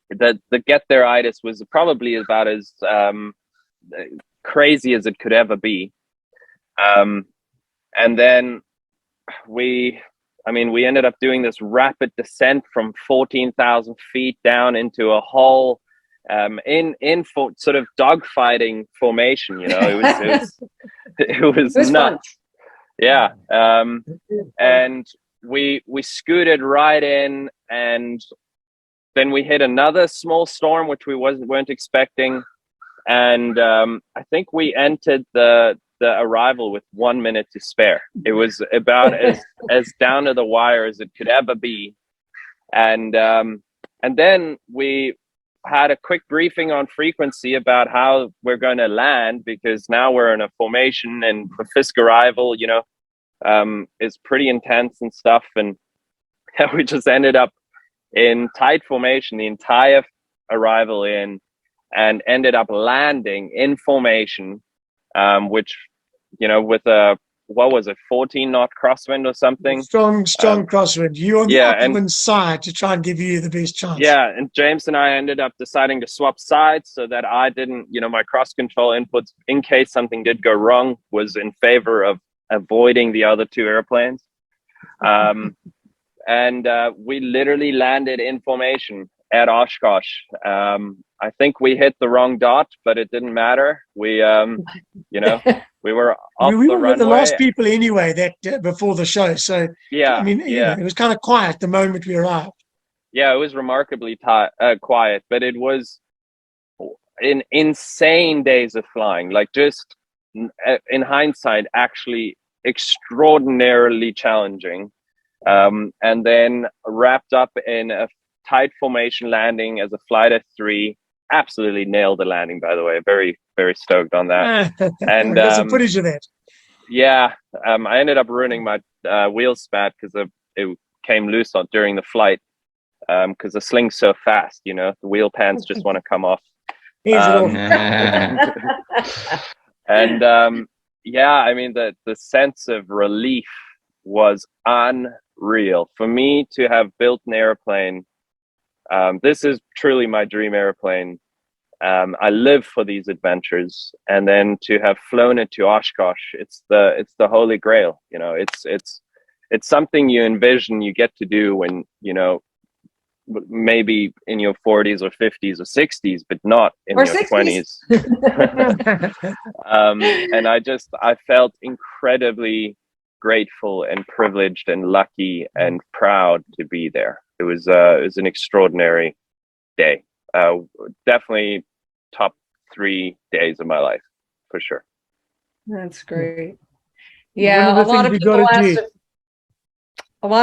the get there-itis was probably about as crazy as it could ever be. And then we ended up doing this rapid descent from 14,000 feet down into a hole in sort of dogfighting formation. You know, it was nuts. Fun. Yeah. And we scooted right in, and then we hit another small storm, which we weren't expecting. And I think we entered the arrival with 1 minute to spare. It was about as down to the wire as it could ever be. And then we had a quick briefing on frequency about how we're going to land, because now we're in a formation, and the Fisk arrival, you know, is pretty intense and stuff. And we just ended up in tight formation the entire arrival in, and ended up landing in formation, which, you know, with a, 14 knot crosswind or something. Strong crosswind. You on the upwind side to try and give you the best chance. Yeah, and James and I ended up deciding to swap sides so that I didn't, you know, my cross control inputs, in case something did go wrong, was in favor of avoiding the other two airplanes. And we literally landed in formation at Oshkosh. I think we hit the wrong dot, but it didn't matter. We, you know, we were off we the were runway. the last people anyway that before the show. So yeah, I mean, you know, it was kind of quiet the moment we arrived. Yeah, it was remarkably quiet, but it was insane days of flying. Like, just in hindsight, actually extraordinarily challenging. And then wrapped up in a tight formation landing as a flight of 3. Absolutely nailed the landing, by the way. Very, very stoked on that. And I got some footage of that. Yeah, I ended up ruining my wheel spat because it came loose during the flight because the sling's so fast, you know, the wheel pants just want to come off. And yeah, I mean, the sense of relief was unreal. For me to have built an airplane, this is truly my dream airplane. I live for these adventures, and then to have flown it to Oshkosh, it's the holy grail. You know, it's something you envision you get to do when, you know, maybe in your 40s or 50s or 60s, but not in your 20s. And I felt incredibly grateful and privileged and lucky and proud to be there. It was an extraordinary day. Definitely top 3 days of my life, for sure. That's great. Yeah, a lot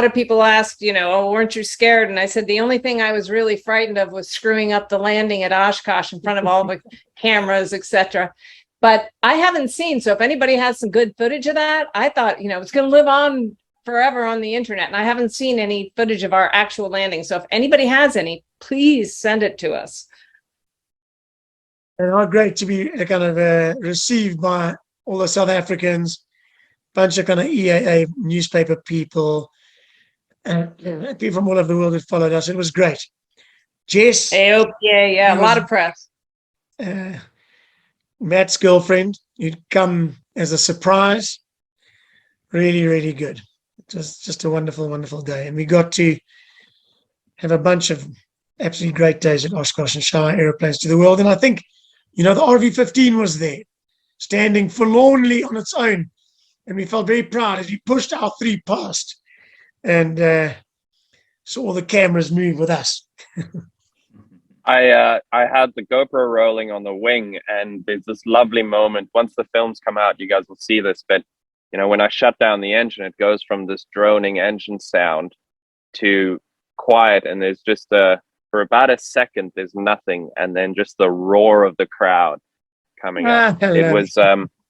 of people asked, you know, oh, weren't you scared? And I said, the only thing I was really frightened of was screwing up the landing at Oshkosh in front of all the cameras, etc. But I haven't seen, so if anybody has some good footage of that, I thought, you know, it's going to live on forever on the internet, and I haven't seen any footage of our actual landing. So if anybody has any, please send it to us. And how great to be kind of received by all the South Africans, bunch of kind of EAA newspaper people, and people from all over the world that followed us. It was great. Jess. Yeah, a lot of press. Matt's girlfriend, you'd come as a surprise. Really, really good. It was just a wonderful, wonderful day. And we got to have a bunch of absolutely great days at Oshkosh and show our airplanes to the world. And I think, you know, the RV-15 was there, standing forlornly on its own. And we felt very proud as we pushed our 3 past and saw all the cameras move with us. I had the GoPro rolling on the wing, and there's this lovely moment. Once the films come out, you guys will see this, but you know, when I shut down the engine, it goes from this droning engine sound to quiet, and there's just for about a second there's nothing, and then just the roar of the crowd coming up. It was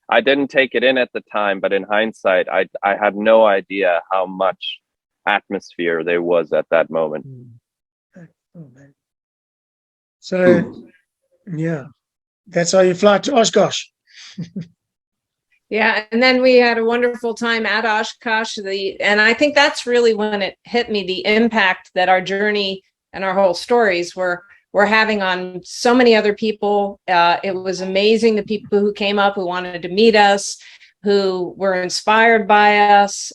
I didn't take it in at the time, but in hindsight, I had no idea how much atmosphere there was at that moment. So, yeah, that's how you fly to Oshkosh. Yeah, and then we had a wonderful time at Oshkosh. And I think that's really when it hit me, the impact that our journey and our whole stories were having on so many other people. It was amazing, the people who came up, who wanted to meet us, who were inspired by us.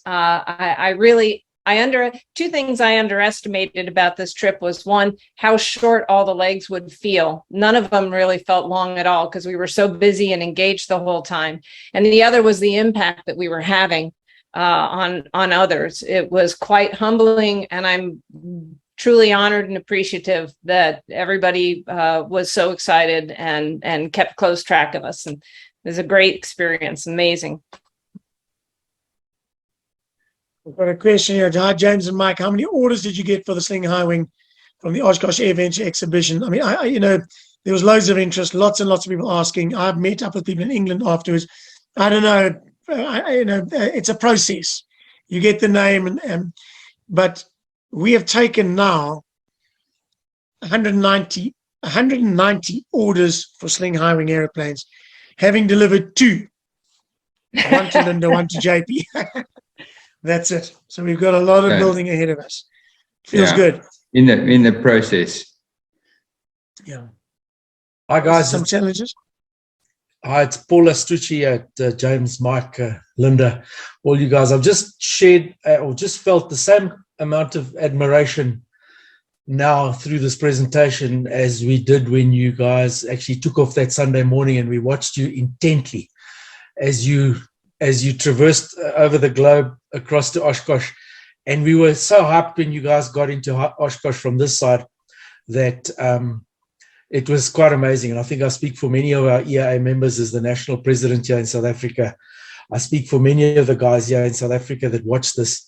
Two things I underestimated about this trip was, one, how short all the legs would feel. None of them really felt long at all because we were so busy and engaged the whole time. And the other was the impact that we were having on others. It was quite humbling, and I'm truly honored and appreciative that everybody was so excited and kept close track of us. And it was a great experience. Amazing. We've got a question here. Hi, James and Mike. How many orders did you get for the Sling High Wing from the Oshkosh AirVenture exhibition? I mean, you know, there was loads of interest, lots and lots of people asking. I've met up with people in England afterwards. I don't know. It's a process. You get the name, but we have taken now 190 orders for Sling High Wing airplanes, having delivered 2. One to Linda, one to JP. That's it. So we've got a lot of building ahead of us. Feels good. In the process. Yeah. Hi guys. Some challenges. Hi, it's Paul Astucci at James, Mike, Linda, all you guys. I've just shared or just felt the same amount of admiration now through this presentation as we did when you guys actually took off that Sunday morning and we watched you intently as you traversed over the globe across to Oshkosh. And we were so hyped when you guys got into Oshkosh from this side that it was quite amazing. And I think I speak for many of our EAA members as the national president here in South Africa. I speak for many of the guys here in South Africa that watched this.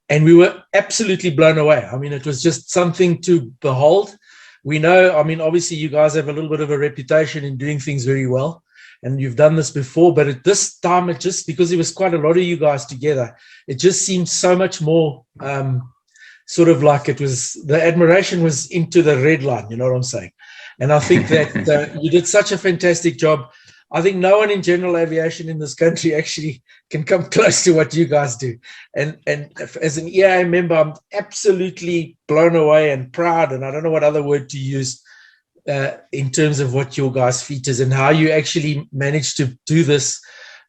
And we were absolutely blown away. I mean, it was just something to behold. We know, I mean, obviously you guys have a little bit of a reputation in doing things very well. And you've done this before, but at this time, it just, because it was quite a lot of you guys together, it just seemed so much more sort of like it was, the admiration was into the red line, you know what I'm saying? And I think that you did such a fantastic job. I think no one in general aviation in this country actually can come close to what you guys do. And as an EAA member, I'm absolutely blown away and proud, and I don't know what other word to use in terms of what your guys' features and how you actually managed to do this.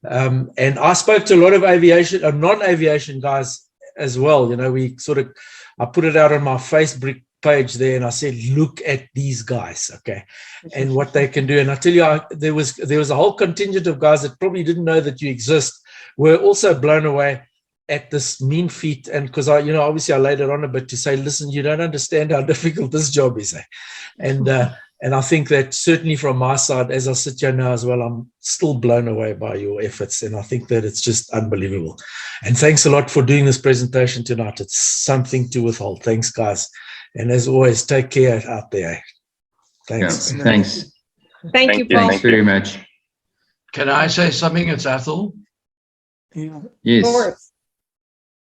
And I spoke to a lot of aviation or non-aviation guys as well. You know, we sort of, I put it out on my Facebook page there and I said, look at these guys, okay, and what they can do. And I tell you, there was a whole contingent of guys that probably didn't know that you exist, were also blown away at this mean feat. And because I, you know, obviously I laid it on a bit to say, listen, you don't understand how difficult this job is. And I think that certainly from my side, as I sit here now as well, I'm still blown away by your efforts. And I think that it's just unbelievable. And thanks a lot for doing this presentation tonight. It's something to withhold. Thanks, guys. And as always, take care out there. Thanks. Yeah, thanks. Thank you, Paul. Thanks very much. Can I say something? It's Athol. Yes.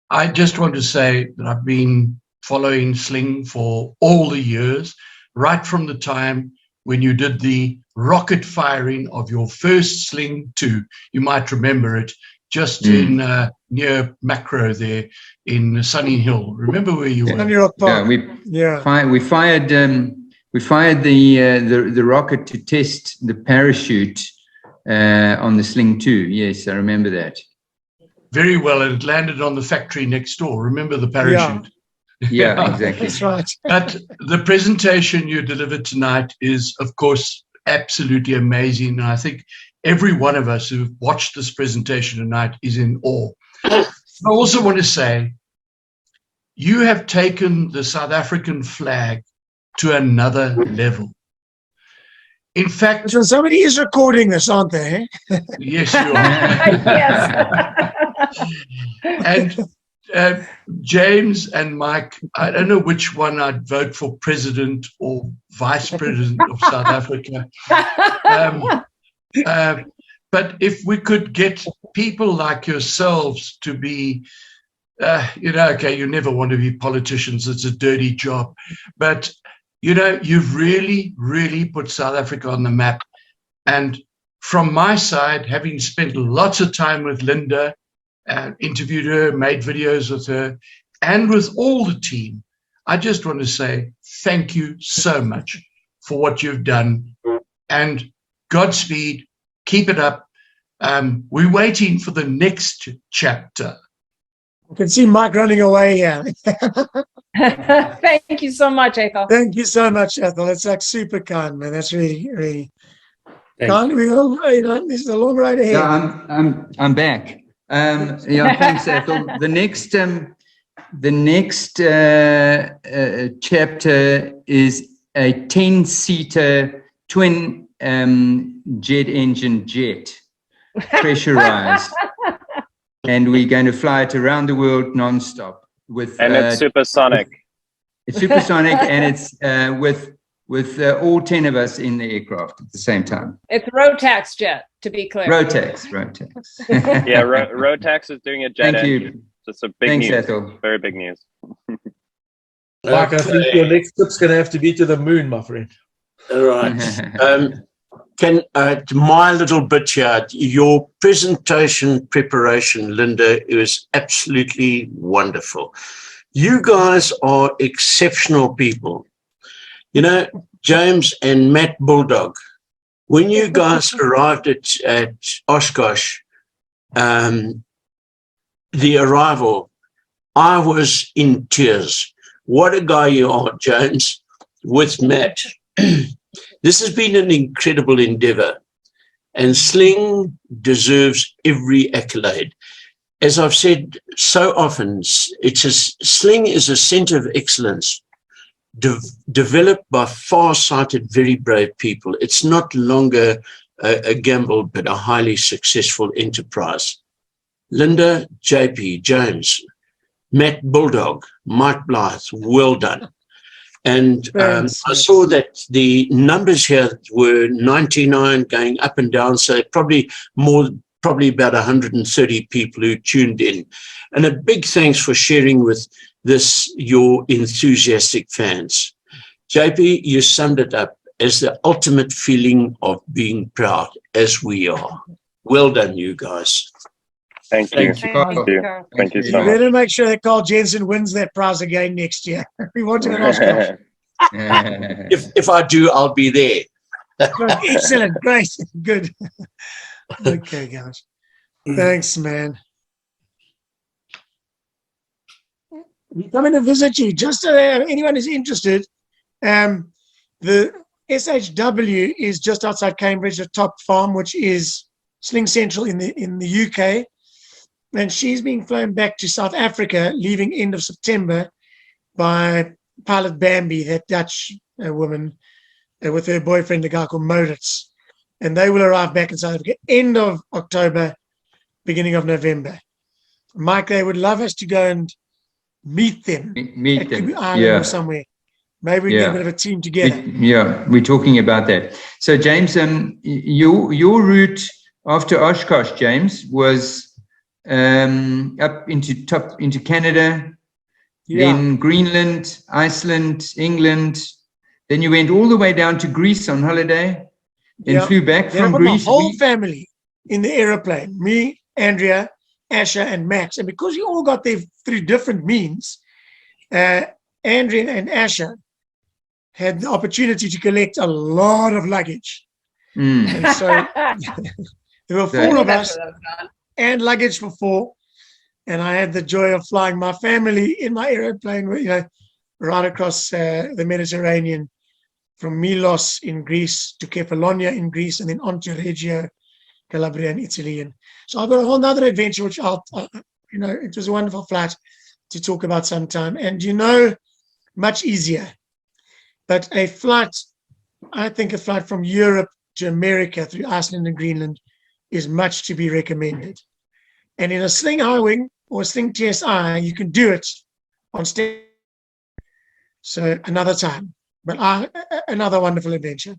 I just want to say that I've been following Sling for all the years, right from the time when you did the rocket firing of your first Sling 2. You might remember it, just in near Macro there in Sunny Hill. Remember where you were? We fired the rocket to test the parachute on the Sling 2. Yes, I remember that. Very well, and it landed on the factory next door. Remember the parachute? Yeah, exactly. That's right. But the presentation you delivered tonight is, of course, absolutely amazing. And I think every one of us who've watched this presentation tonight is in awe. I also want to say, you have taken the South African flag to another level. In fact, So somebody is recording this, aren't they? yes, you are. Yes. And James and Mike, I don't know which one I'd vote for, president or vice president of South Africa. But if we could get people like yourselves to be, okay, you never want to be politicians. It's a dirty job. But, you've really, really put South Africa on the map. And from my side, having spent lots of time with Linda, interviewed her, made videos with her, and with all the team, I just want to say thank you so much for what you've done. And Godspeed, keep it up. We're waiting for the next chapter. I can see Mike running away here. Thank you so much, Ethel. Thank you so much, Ethel. That's like super kind, man. That's really, really Thank kind. This is a long ride ahead. Yeah, I'm back. Thanks, Ethel. The next chapter is a 10-seater twin jet engine jet, pressurized, and we're going to fly it around the world nonstop And it's supersonic. It's supersonic, and it's with all 10 of us in the aircraft at the same time. It's Rotax jet, to be clear. Rotax. Yeah, Rotax is doing a jet Thank you. engine. Just a big Thanks, news. Ethel. Very big news. Mark, I think your next trip's going to have to be to the moon, my friend. All right. My little bit here, your presentation preparation, Linda, it was absolutely wonderful. You guys are exceptional people. James and Matt Bulldog, when you guys arrived at Oshkosh, the arrival, I was in tears. What a guy you are, James, with Matt. This has been an incredible endeavor, and Sling deserves every accolade. As I've said so often, Sling is a center of excellence, developed by far-sighted, very brave people. It's not longer a gamble, but a highly successful enterprise. Linda, JP, James, Matt Bulldog, Mike Blythe, well done. And I saw that the numbers here were 99 going up and down, so probably about 130 people who tuned in. And a big thanks for sharing with this, your enthusiastic fans. JP, you summed it up as the ultimate feeling of being proud, as we are. Well done, you guys. Thank you. Thank you, Carl. Thank you so You much. better make sure that Carl Jensen wins that prize again next year. We want him at Oshkosh. If I do, I'll be there. Excellent. Great. Good. Okay, guys. Thanks, man. We're coming to visit you. Just so anyone is interested, the SHW is just outside Cambridge, a top farm, which is Sling Central in the UK. And she's being flown back to South Africa, leaving end of September by Pilot Bambi, that Dutch woman, with her boyfriend, a guy called Moritz. And they will arrive back in South Africa end of October, beginning of November. Mike, they would love us to go and meet them. Meet at them. Kubu Island or somewhere. Maybe we get a bit of a team together. We're talking about that. So, James, your route after Oshkosh, James, was up into Canada, then Greenland, Iceland, England. Then you went all the way down to Greece on holiday, then flew back from Greece. My whole family in the aeroplane, me, Andrea, Asher, and Max. And because you all got there through different means, Andrea and Asher had the opportunity to collect a lot of luggage. And so there were four of us and luggage for four. And I had the joy of flying my family in my aeroplane, right across the Mediterranean, from Milos in Greece to Kefalonia in Greece, and then on to Reggio, Calabria in Italy. And so I've got a whole other adventure, which it was a wonderful flight to talk about sometime. And much easier. But a flight from Europe to America through Iceland and Greenland is much to be recommended. And in a Sling I-Wing or a Sling TSI, you can do it on stage. So another time, but another wonderful adventure.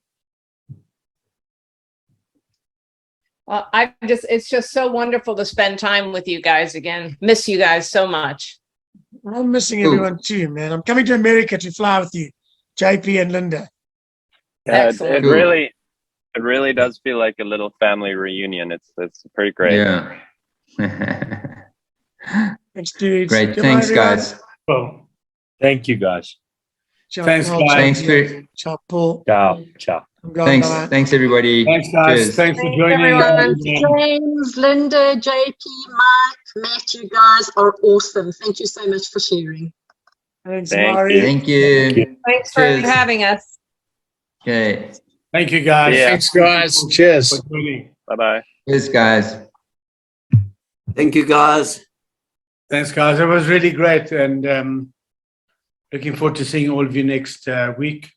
Well, it's just so wonderful to spend time with you guys again. Miss you guys so much. I'm missing everyone too, man. I'm coming to America to fly with you, JP and Linda. It really does feel like a little family reunion. It's pretty great. Yeah. Thanks, dudes. Great. Goodbye, Thanks, everyone. guys. Well, Thank you, guys. Ciao, Thanks, Paul. guys. Thanks for. Ciao, Paul. Ciao. Ciao. I'm going, Thanks. bye. Thanks, everybody. thanks, guys. Cheers. Thanks for Thanks, joining. everyone. James, Linda, JP, Mike, Matt, you guys are awesome. Thank you so much for sharing. Thanks, Thank Mari. you. Thank you. Thanks for Cheers. having us. Okay. Thank you, guys. Yeah. Thanks, guys. Cheers. Bye-bye. Cheers, guys. Thank you, guys. Thanks, guys. It was really great. And looking forward to seeing all of you next week.